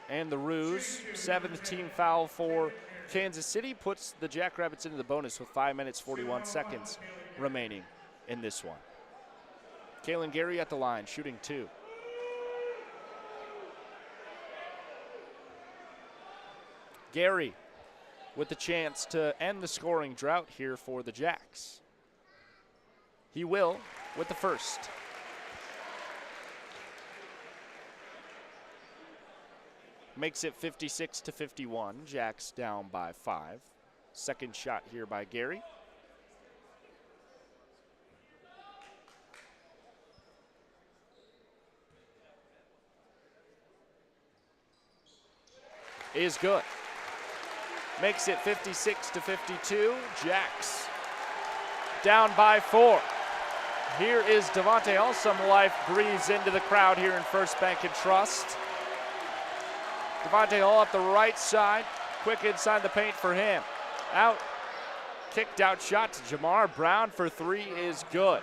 Speaker 3: and the Roos. 7th team foul for Kansas City puts the Jackrabbits into the bonus with 5 minutes, 41 seconds remaining in this one. Kalen Gary at the line, shooting two. Gary with the chance to end the scoring drought here for the Jacks. He will with the first. Makes it 56-51. Jacks down by 5. Second shot here by Gary. Is good. Makes it 56-52. Jacks down by 4. Here is Devontae Hall. Some life breathes into the crowd here in First Bank and Trust. Devontae Hall up the right side. Quick inside the paint for him. Out. Kicked out shot to Jamar Brown for three is good.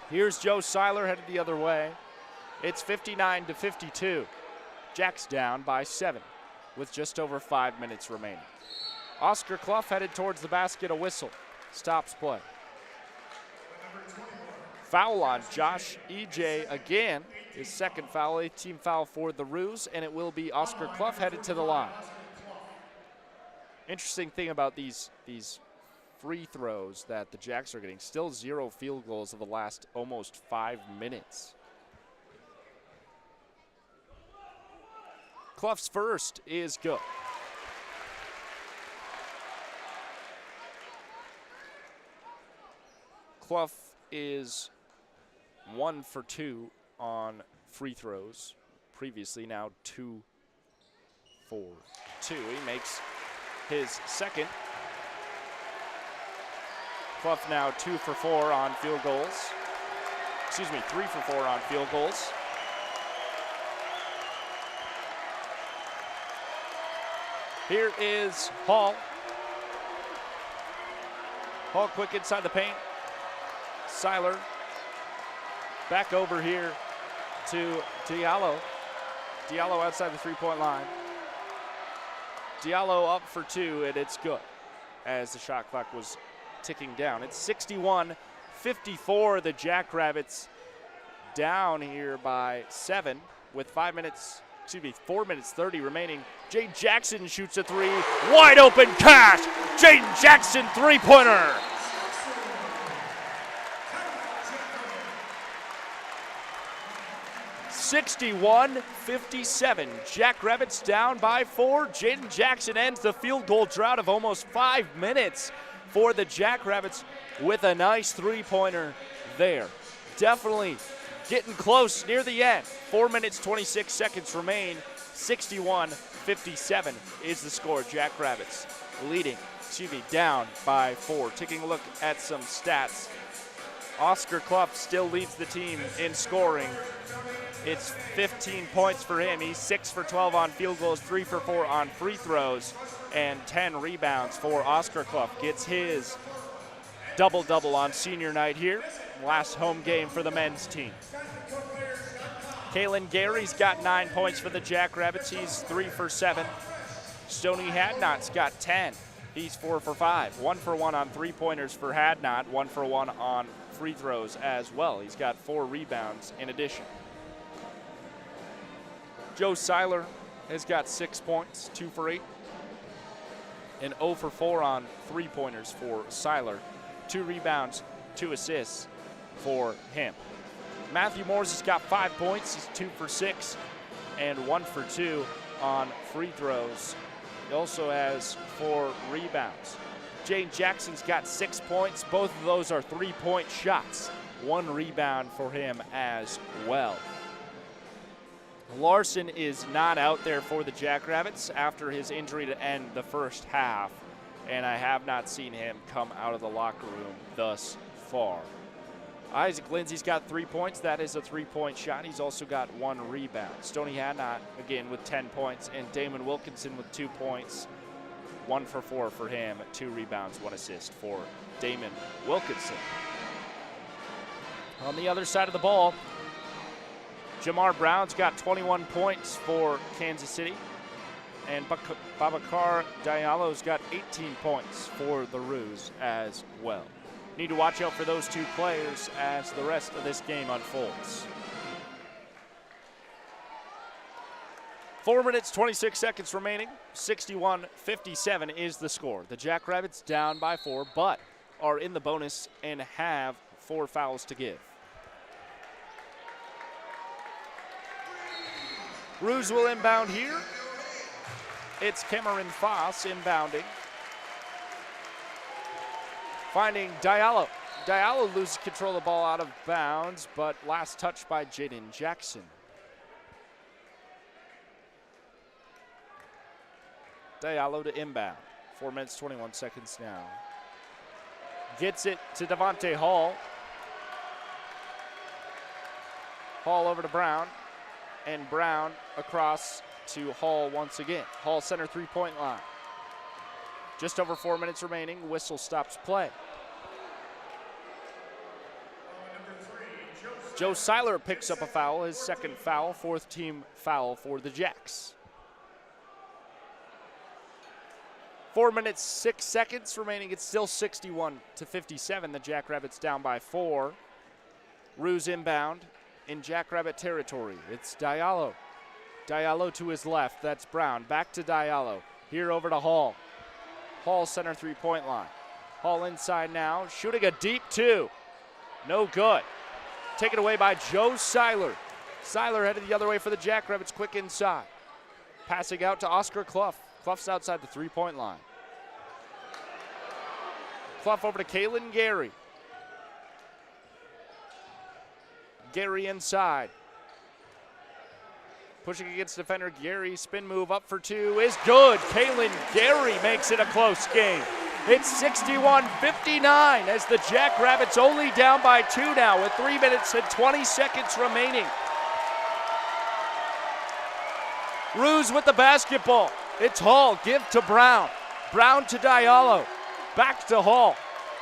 Speaker 3: Here's Joe Seiler headed the other way. It's 59-52. Jacks down by 7 with just over 5 minutes remaining. Oscar Clough headed towards the basket, a whistle. Stops play. Foul on Josh EJ again. His second foul, a team foul for the Roos, and it will be Oscar Clough headed to the line. Interesting thing about these free throws that the Jacks are getting, still 0 field goals of the last almost 5 minutes. Clough's first is good. Clough is 1 for 2 on free throws. Previously, now 2 for 2. He makes his second. Clough now 2 for 4 on field goals. Excuse me, 3 for 4 on field goals. Here is Hall. Hall quick inside the paint. Seiler back over here to Diallo. Diallo outside the three-point line. Diallo up for 2, and it's good as the shot clock was ticking down. It's 61-54. The Jackrabbits down here by 7 with 4 minutes 30 remaining. Jaden Jackson shoots a 3. Wide open cash. Jaden Jackson three-pointer. (61-57). Jackrabbits down by 4. Jaden Jackson ends the field goal drought of almost 5 minutes for the Jackrabbits with a nice three-pointer there. Definitely getting close near the end. 4 minutes, 26 seconds remain. 61-57 is the score. Jackrabbits down by 4. Taking a look at some stats. Oscar Clough still leads the team in scoring. It's 15 points for him. He's 6 for 12 on field goals, 3 for 4 on free throws, and 10 rebounds for Oscar Clough. Gets his double-double on senior night here. Last home game for the men's team. Kalen Gary's got 9 points for the Jackrabbits. He's 3 for 7. Stoney Hadnot's got 10. He's 4 for 5. 1 for 1 on three-pointers for Hadnot. 1 for 1 on free throws as well. He's got 4 rebounds in addition. Joe Seiler has got 6 points, 2 for 8. And 0 for 4 on three-pointers for Seiler. 2 rebounds, 2 assists for him. Matthew Moores has got 5 points. He's 2 for 6 and 1 for 2 on free throws. He also has 4 rebounds. Jaden Jackson's got 6 points. Both of those are three-point shots. 1 rebound for him as well. Larson is not out there for the Jackrabbits after his injury to end the first half, and I have not seen him come out of the locker room thus far. Isaac Lindsay's got 3 points. That is a three-point shot. He's also got 1 rebound. Stoney Hadnot, again, with 10 points, and Damon Wilkinson with 2 points. 1 for 4 for him, 2 rebounds, 1 assist for Damon Wilkinson. On the other side of the ball, Jamar Brown's got 21 points for Kansas City, and Babacar Diallo's got 18 points for the Roos as well. Need to watch out for those 2 players as the rest of this game unfolds. 4 minutes, 26 seconds remaining. 61-57 is the score. The Jackrabbits down by 4, but are in the bonus and have 4 fouls to give. Roos will inbound here. It's Cameron Foss inbounding. Finding Diallo. Diallo loses control of the ball out of bounds, but last touch by Jaden Jackson. Diallo to inbound. 4 minutes, 21 seconds now. Gets it to Devontae Hall. Hall over to Brown. And Brown across to Hall once again. Hall center three-point line. Just over 4 minutes remaining. Whistle stops play. Joe Seiler picks up a foul, his second foul, 4th team foul for the Jacks. 4 minutes, 6 seconds remaining. It's still 61-57. The Jackrabbits down by 4. Roos inbound in Jackrabbit territory. It's Diallo. Diallo to his left. That's Brown. Back to Diallo. Here over to Hall. Hall center three-point line. Hall inside now. Shooting a deep two. No good. Taken away by Joe Seiler. Seiler headed the other way for the Jackrabbits. Quick inside. Passing out to Oscar Clough. Clough's outside the three-point line. Clough over to Kalen Gary. Gary inside. Pushing against defender Gary. Spin move up for two is good. Kalen Gary makes it a close game. It's 61-59 as the Jackrabbits only down by 2 now with 3 minutes and 20 seconds remaining. Roos with the basketball. It's Hall. Give to Brown. Brown to Diallo. Back to Hall.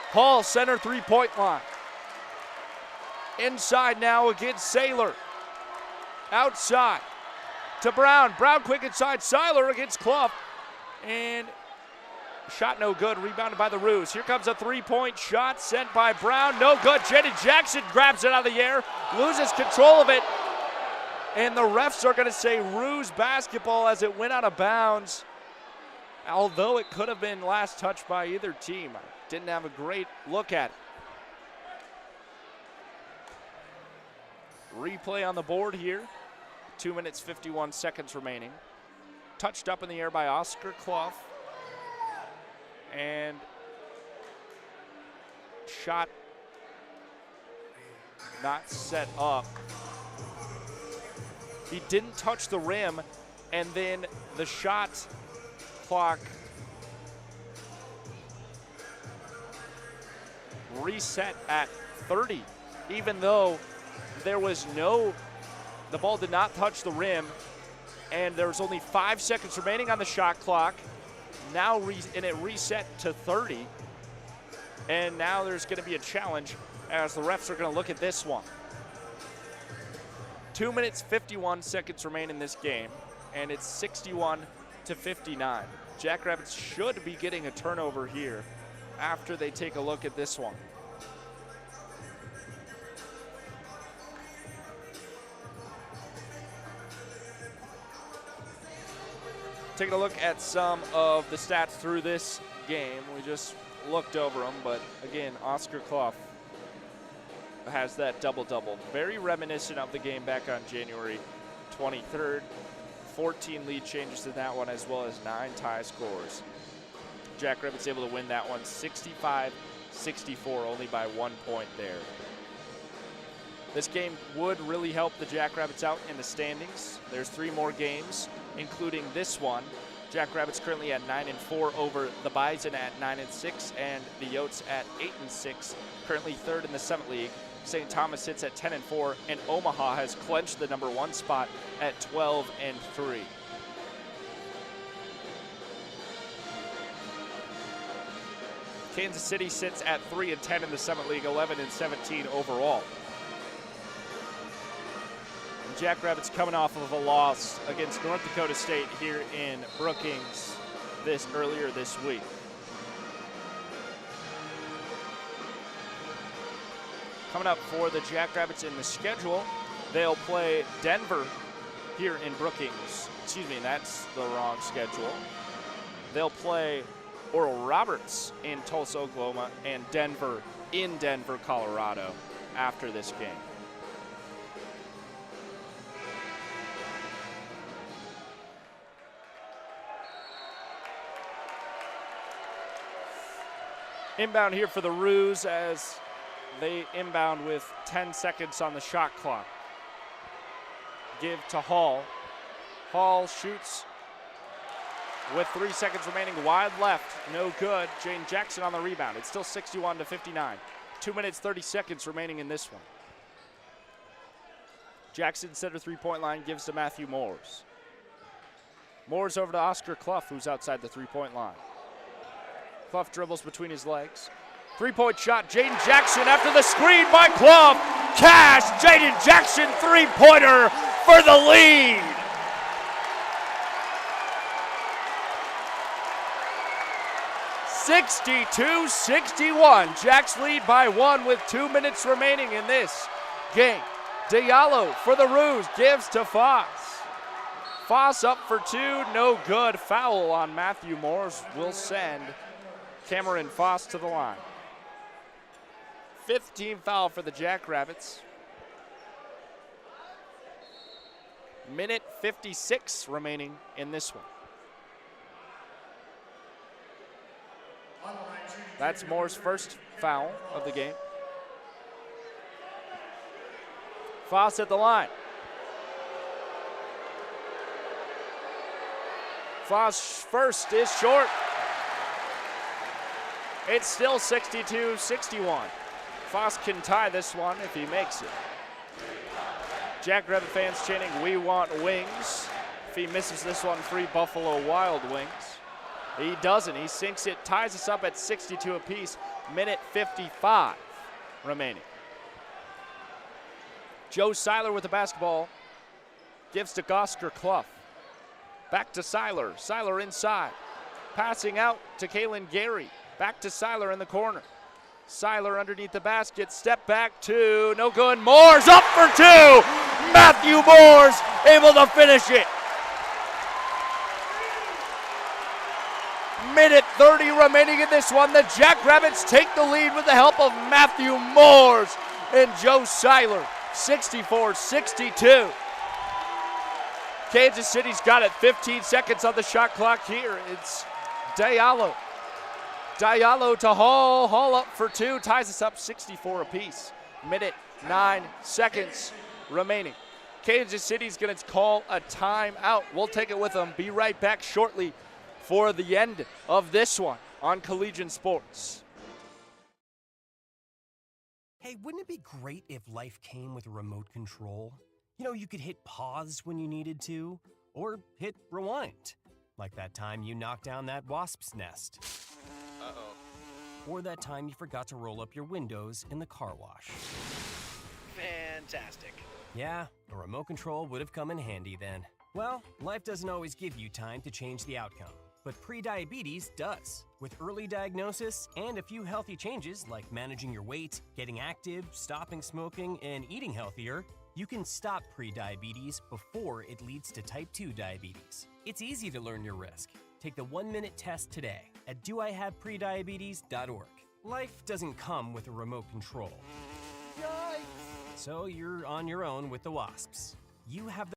Speaker 3: Hall center three-point line. Inside now against Saylor. Outside to Brown. Brown quick inside. Seiler against Clough. And shot no good. Rebounded by the Roos. Here comes a three-point shot sent by Brown. No good. Jaden Jackson grabs it out of the air. Loses control of it. And the refs are going to say Roos basketball as it went out of bounds. Although it could have been last touched by either team. I didn't have a great look at it. Replay on the board here. 2 minutes, 51 seconds remaining. Touched up in the air by Oscar Clough. And shot not set up. He didn't touch the rim, and then the shot clock reset at 30, even though there was the ball did not touch the rim, and there was only 5 seconds remaining on the shot clock. Now, and it reset to 30, and now there's going to be a challenge as the refs are going to look at this one. 2 minutes, 51 seconds remain in this game, and it's 61-59. Jackrabbits should be getting a turnover here after they take a look at this one. Taking a look at some of the stats through this game. We just looked over them, but again, Oscar Clough has that double-double. Very reminiscent of the game back on January 23rd. 14 lead changes in that one, as well as 9 tie scores. Jackrabbits able to win that one 65-64, only by 1 point there. This game would really help the Jackrabbits out in the standings. There's 3 more games, including this one. Jackrabbits currently at 9-4 over the Bison at 9-6, and the Yotes at 8-6, currently third in the Summit League. St. Thomas sits at 10-4, and Omaha has clinched the number 1 spot at 12-3. Kansas City sits at 3-10 in the Summit League, 11-17 overall. And Jackrabbits coming off of a loss against North Dakota State here in Brookings earlier this week. Coming up for the Jackrabbits in the schedule, they'll play Denver here in Brookings. Excuse me, that's the wrong schedule. They'll play Oral Roberts in Tulsa, Oklahoma, and Denver in Denver, Colorado after this game. Inbound here for the Roos as they inbound with 10 seconds on the shot clock. Give to Hall. Hall shoots with 3 seconds remaining, wide left, no good. Jane Jackson on the rebound. It's still 61-59. 2 minutes, 30 seconds remaining in this one. Jackson center three-point line, gives to Matthew Moores. Moores over to Oscar Clough, who's outside the three-point line. Clough dribbles between his legs. Three-point shot, Jaden Jackson after the screen by Clough. Cash, Jaden Jackson three-pointer for the lead. 62-61. Jacks lead by 1 with 2 minutes remaining in this game. Diallo for the Roos gives to Foss. Foss up for 2, no good. Foul on Matthew Moores will send Cameron Foss to the line. 15 foul for the Jackrabbits. Minute 56 remaining in this one. That's Moore's first foul of the game. Foss at the line. Foss first is short. It's still 62-61. Foss can tie this one if he makes it. Jackrabbit fans chanting, "We want wings." If he misses this one, free Buffalo Wild Wings. He doesn't. He sinks it, ties us up at 62 apiece. Minute 55 remaining. Joe Seiler with the basketball. Gives to Gosker Clough. Back to Seiler. Seiler inside. Passing out to Kalen Gary. Back to Seiler in the corner. Seiler underneath the basket. Step back 2. No good. Moore's up for 2. Matthew Moore's able to finish it. Minute 30 remaining in this one. The Jackrabbits take the lead with the help of Matthew Moores and Joe Seiler. 64-62. Kansas City's got it. 15 seconds on the shot clock here. It's Diallo. Diallo to Hall. Hall up for 2. Ties us up 64 apiece. Minute 9 seconds remaining. Kansas City's going to call a timeout. We'll take it with them. Be right back shortly for the end of this one on Collegian Sports.
Speaker 7: Hey, wouldn't it be great if life came with a remote control? You know, you could hit pause when you needed to, or hit rewind. Like that time you knocked down that wasp's nest.
Speaker 15: Uh-oh.
Speaker 7: Or that time you forgot to roll up your windows in the car wash.
Speaker 15: Fantastic.
Speaker 7: Yeah, a remote control would have come in handy then. Well, life doesn't always give you time to change the outcome, but prediabetes does. With early diagnosis and a few healthy changes like managing your weight, getting active, stopping smoking, and eating healthier, you can stop prediabetes before it leads to type 2 diabetes. It's easy to learn your risk. Take the 1-minute test today at doihaveprediabetes.org. Life doesn't come with a remote control. Yikes! So you're on your own with the wasps. You have the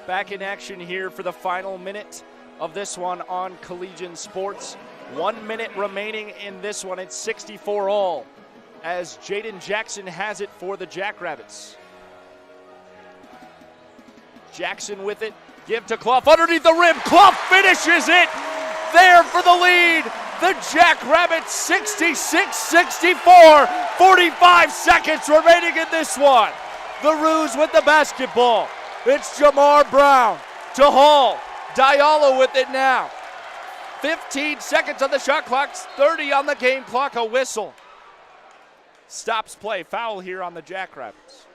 Speaker 3: Back in action here for the final minute of this one on Collegian Sports. 1 minute remaining in this one. It's 64 all as Jaden Jackson has it for the Jackrabbits. Jackson with it. Give to Clough underneath the rim. Clough finishes it there for the lead. The Jackrabbits 66-64. 45 seconds remaining in this one. The Roos with the basketball. It's Jamar Brown to Hall. Diallo with it now. 15 seconds on the shot clock, 30 on the game clock, a whistle. Stops play, foul here on the Jackrabbits.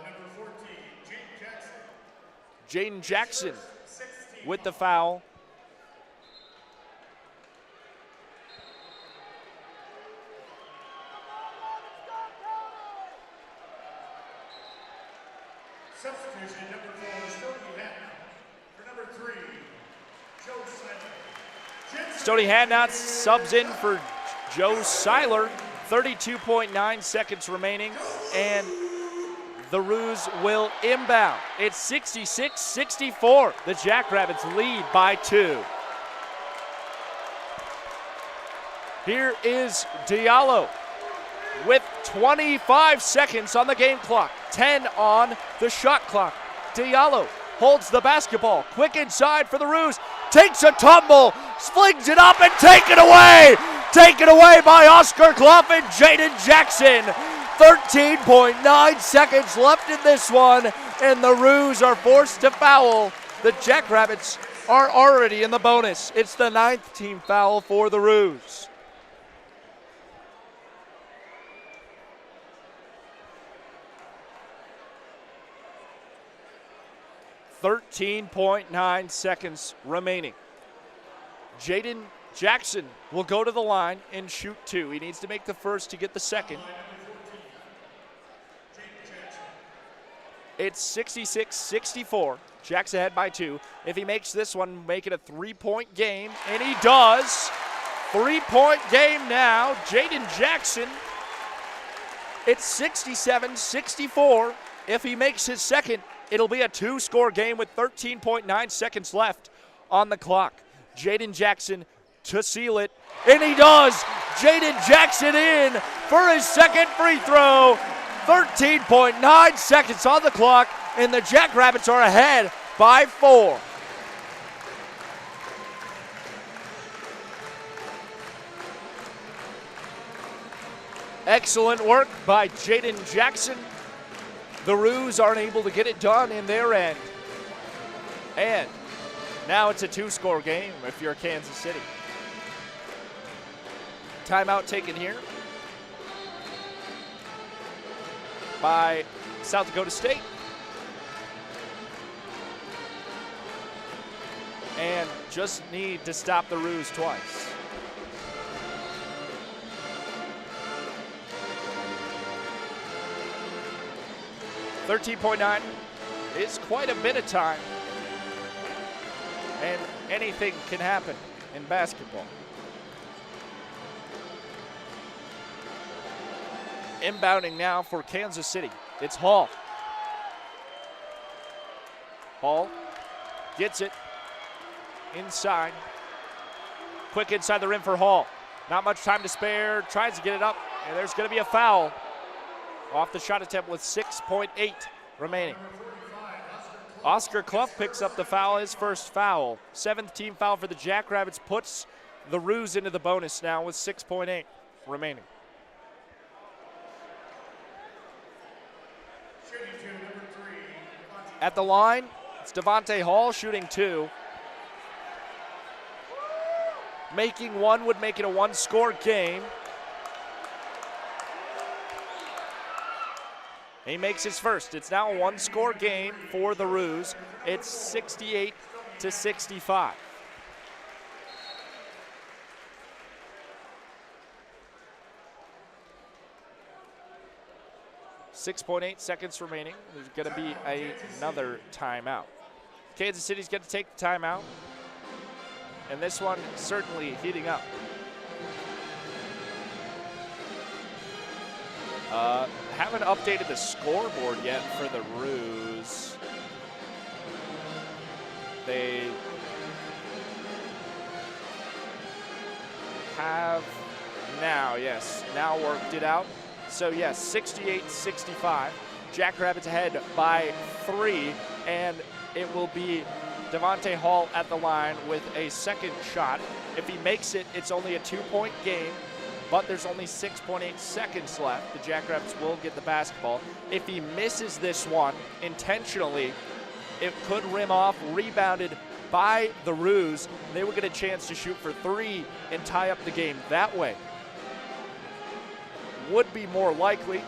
Speaker 6: Number 14,
Speaker 3: Jaden Jackson with the foul.
Speaker 6: Substitution number 4, Stony Hatton. For number 3, Joe Seiler.
Speaker 3: Stony Hadnot subs in for Joe Seiler. 32.9 seconds remaining, and the Roos will inbound. It's 66-64. The Jackrabbits lead by 2. Here is Diallo with 25 seconds on the game clock, 10 on the shot clock. Diallo holds the basketball, quick inside for the Roos, takes a tumble, flings it up and taken away! Taken away by Oscar Clough and Jaden Jackson. 13.9 seconds left in this one, and the Roos are forced to foul. The Jackrabbits are already in the bonus. It's the 9th team foul for the Roos. 13.9 seconds remaining. Jaden Jackson will go to the line and shoot 2. He needs to make the first to get the second. It's 66-64. Jack's ahead by 2. If he makes this one, make it a 3-point game, and he does. 3-point game now. Jaden Jackson. It's 67-64. If he makes his second, it'll be a 2-score game with 13.9 seconds left on the clock. Jaden Jackson to seal it, and he does. Jaden Jackson in for his second free throw. 13.9 seconds on the clock, and the Jackrabbits are ahead by 4. Excellent work by Jaden Jackson. The Roos aren't able to get it done in their end. And now it's a 2-score game if you're Kansas City. Timeout taken here by South Dakota State. And just need to stop the Roos twice. $13.9 is quite a bit of time. And anything can happen in basketball. Inbounding now for Kansas City. It's Hall. Hall gets it inside. Quick inside the rim for Hall. Not much time to spare. Tries to get it up, and there's going to be a foul off the shot attempt with 6.8 remaining. Oscar Clough picks up the foul, his first foul. 7th team foul for the Jackrabbits, puts the Roos into the bonus now with 6.8 remaining. At the line, it's Devontae Hall shooting 2. Making 1 would make it a 1-score game. He makes his first. It's now a 1-score game for the Roos. It's 68-65. .8 seconds remaining. There's going to be another timeout. Kansas City's going to take the timeout. And this one certainly heating up. Haven't updated the scoreboard yet for the Roos. They have now worked it out. So yes, 68-65. Jackrabbits ahead by 3, and it will be Devontae Hall at the line with a second shot. If he makes it, it's only a 2-point game, but there's only 6.8 seconds left. The Jackrabbits will get the basketball. If he misses this one intentionally, it could rim off, rebounded by the Roos. They will get a chance to shoot for 3 and tie up the game that way. Would be more likely.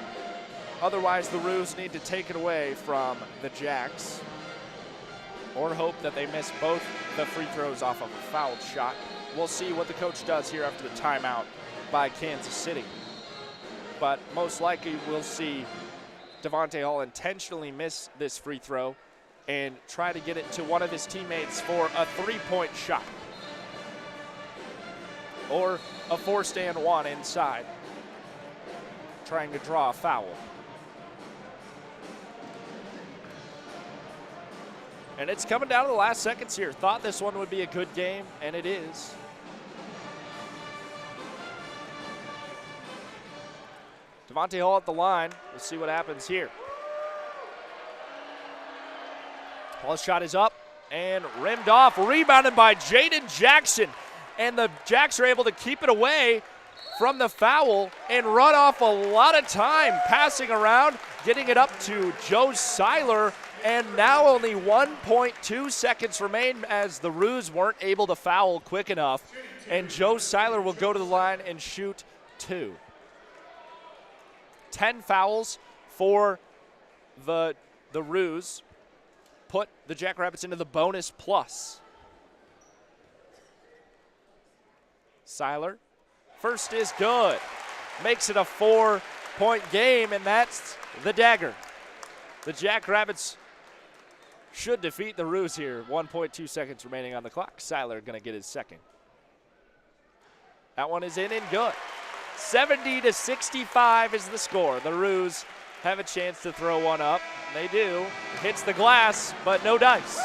Speaker 3: Otherwise, the Roos need to take it away from the Jacks or hope that they miss both the free throws off of a fouled shot. We'll see what the coach does here after the timeout by Kansas City. But most likely we'll see Devontae Hall intentionally miss this free throw and try to get it to one of his teammates for a 3-point shot or a forced and 1 inside, trying to draw a foul. And it's coming down to the last seconds here. Thought this one would be a good game, and it is. Devontae Hall at the line. We'll see what happens here. Hall's shot is up and rimmed off. Rebounded by Jaden Jackson. And the Jacks are able to keep it away from the foul and run off a lot of time passing around, getting it up to Joe Seiler. And now only 1.2 seconds remain as the Roos weren't able to foul quick enough. And Joe Seiler will go to the line and shoot 2. 10 fouls for the Roos, put the Jackrabbits into the bonus plus. Seiler, first is good. Makes it a 4-point game, and that's the dagger. The Jackrabbits should defeat the Roos here. 1.2 seconds remaining on the clock. Seiler going to get his second. That one is in and good. 70-65 is the score. The Roos have a chance to throw one up. They do. Hits the glass, but no dice.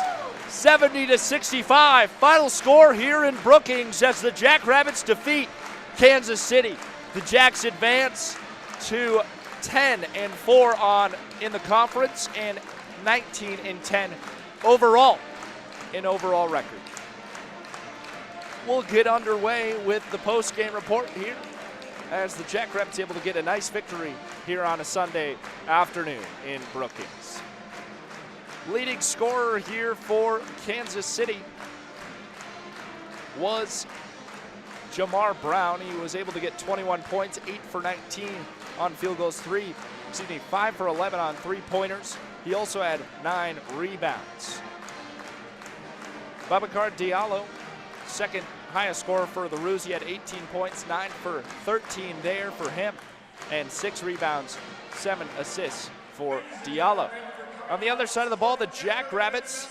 Speaker 3: 70-65. Final score here in Brookings as the Jackrabbits defeat Kansas City. The Jacks advance to 10-4 in the conference and 19-10 overall in overall record. We'll get underway with the post-game report here as the Jackrabbits able to get a nice victory here on a Sunday afternoon in Brookings. Leading scorer here for Kansas City was Jamar Brown. He was able to get 21 points, 8 for 19 on field goals, 5 for 11 on three-pointers. He also had 9 rebounds. Babacar Diallo, second highest scorer for the Roos. He had 18 points, 9 for 13 there for him, and 6 rebounds, 7 assists for Diallo. On the other side of the ball, the Jackrabbits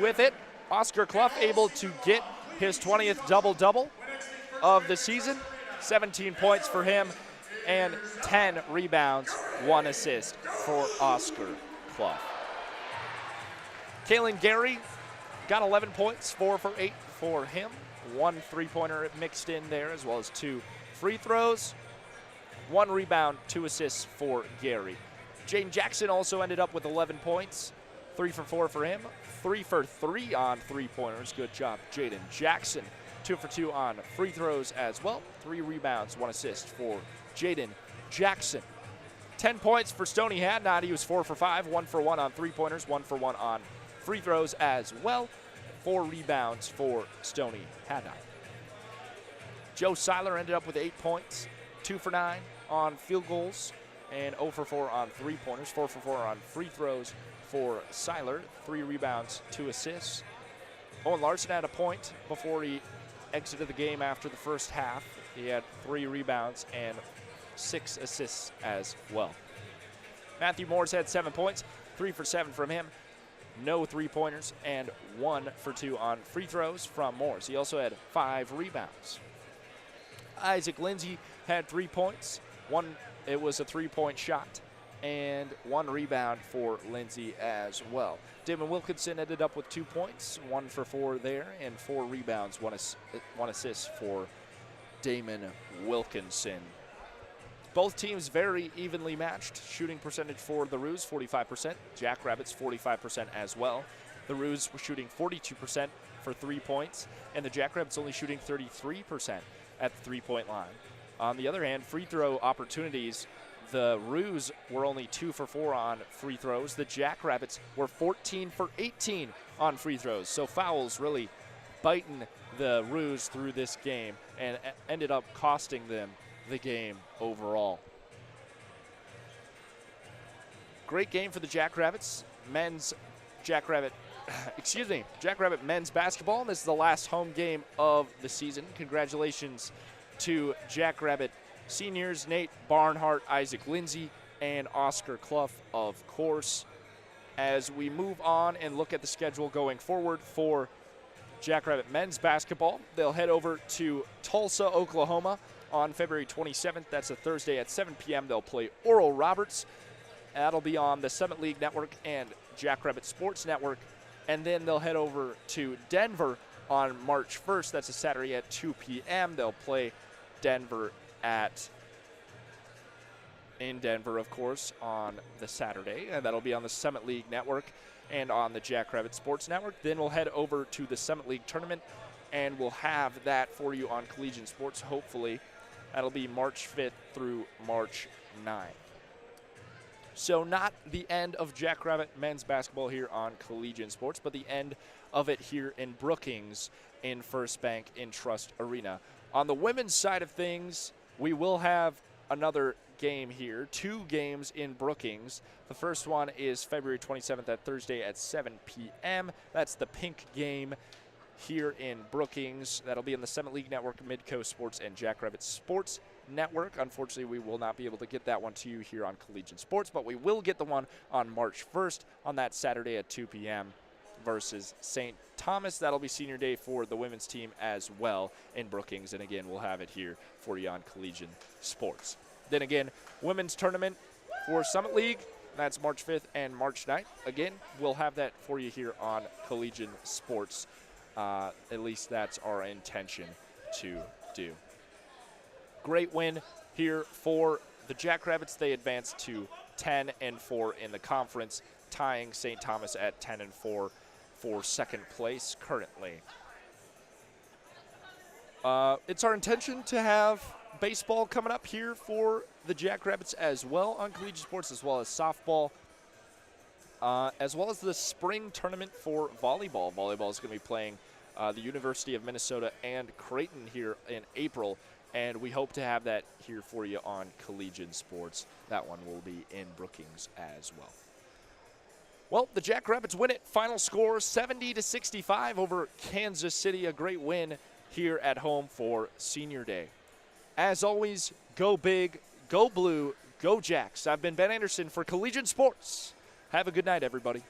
Speaker 3: with it. Oscar Clough able to get his 20th double-double of the season. 17 points for him and 10 rebounds, 1 assist for Oscar Clough. Kalen Gary got 11 points, 4 for 8 for him. 1 three-pointer mixed in there, as well as 2 free throws. 1 rebound, 2 assists for Gary. Jaden Jackson also ended up with 11 points, 3 for 4 for him. 3 for 3 on three-pointers. Good job, Jaden Jackson. 2 for 2 on free throws as well. 3 rebounds, 1 assist for Jaden Jackson. 10 points for Stoney Hadnot. He was 4 for 5, 1 for 1 on three-pointers, 1 for 1 on free throws as well. 4 rebounds for Stoney Hadnot. Joe Seiler ended up with 8 points, 2 for 9 on field goals, and 0 for 4 on three-pointers, 4 for 4 on free throws for Seiler. 3 rebounds, 2 assists. Owen Larson had a point before he exited the game after the first half. He had 3 rebounds and 6 assists as well. Matthew Moores had 7 points, 3 for 7 from him. No three-pointers and 1 for 2 on free throws from Moores. He also had 5 rebounds. Isaac Lindsay had 3 points. It was a 3-point shot, and 1 rebound for Lindsay as well. Damon Wilkinson ended up with 2 points, 1 for 4 there, and 4 rebounds, 1 assist for Damon Wilkinson. Both teams very evenly matched. Shooting percentage for the Roos, 45%. Jackrabbits, 45% as well. The Roos were shooting 42% for 3 points, and the Jackrabbits only shooting 33% at the 3-point line. On the other hand, free throw opportunities, the Roos were only 2 for 4 on free throws. The Jackrabbits were 14 for 18 on free throws. So fouls really biting the Roos through this game and ended up costing them the game overall. Great game for the Jackrabbits. Jackrabbit men's basketball. This is the last home game of the season. Congratulations to Jackrabbit seniors Nate Barnhart, Isaac Lindsay, and Oscar Clough, of course. As we move on and look at the schedule going forward for Jackrabbit men's basketball, they'll head over to Tulsa, Oklahoma on February 27th. That's a Thursday at 7 p.m. They'll play Oral Roberts. That'll be on the Summit League Network and Jackrabbit Sports Network. And then they'll head over to Denver on March 1st. That's a Saturday at 2 p.m. They'll play Denver in Denver, of course, on the Saturday. And that'll be on the Summit League Network and on the Jackrabbit Sports Network. Then we'll head over to the Summit League Tournament, and we'll have that for you on Collegian Sports, hopefully. That'll be March 5th through March 9th. So not the end of Jackrabbit men's basketball here on Collegian Sports, but the end of it here in Brookings in First Bank in Trust Arena. On the women's side of things, we will have another game here. 2 games in Brookings. The first one is February 27th at Thursday at 7 p.m. That's the pink game here in Brookings. That'll be in the Summit League Network, Midcoast Sports, and Jackrabbit Sports Network. Unfortunately, we will not be able to get that one to you here on Collegian Sports, but we will get the one on March 1st on that Saturday at 2 p.m. versus St. Thomas. That'll be senior day for the women's team as well in Brookings, and again, we'll have it here for you on Collegian Sports. Then again, women's tournament for Summit League, that's March 5th and March 9th. Again, we'll have that for you here on Collegian Sports. At least that's our intention to do. Great win here for the Jackrabbits. They advanced to 10-4 in the conference, tying St. Thomas at 10-4 for second place currently. It's our intention to have baseball coming up here for the Jackrabbits as well on Collegian Sports, as well as softball, as well as the spring tournament for volleyball. Volleyball is going to be playing the University of Minnesota and Creighton here in April, and we hope to have that here for you on Collegian Sports. That one will be in Brookings as well. Well, the Jackrabbits win it. Final score 70-65 over Kansas City. A great win here at home for Senior Day. As always, go big, go blue, go Jacks. I've been Ben Anderson for Collegian Sports. Have a good night, everybody.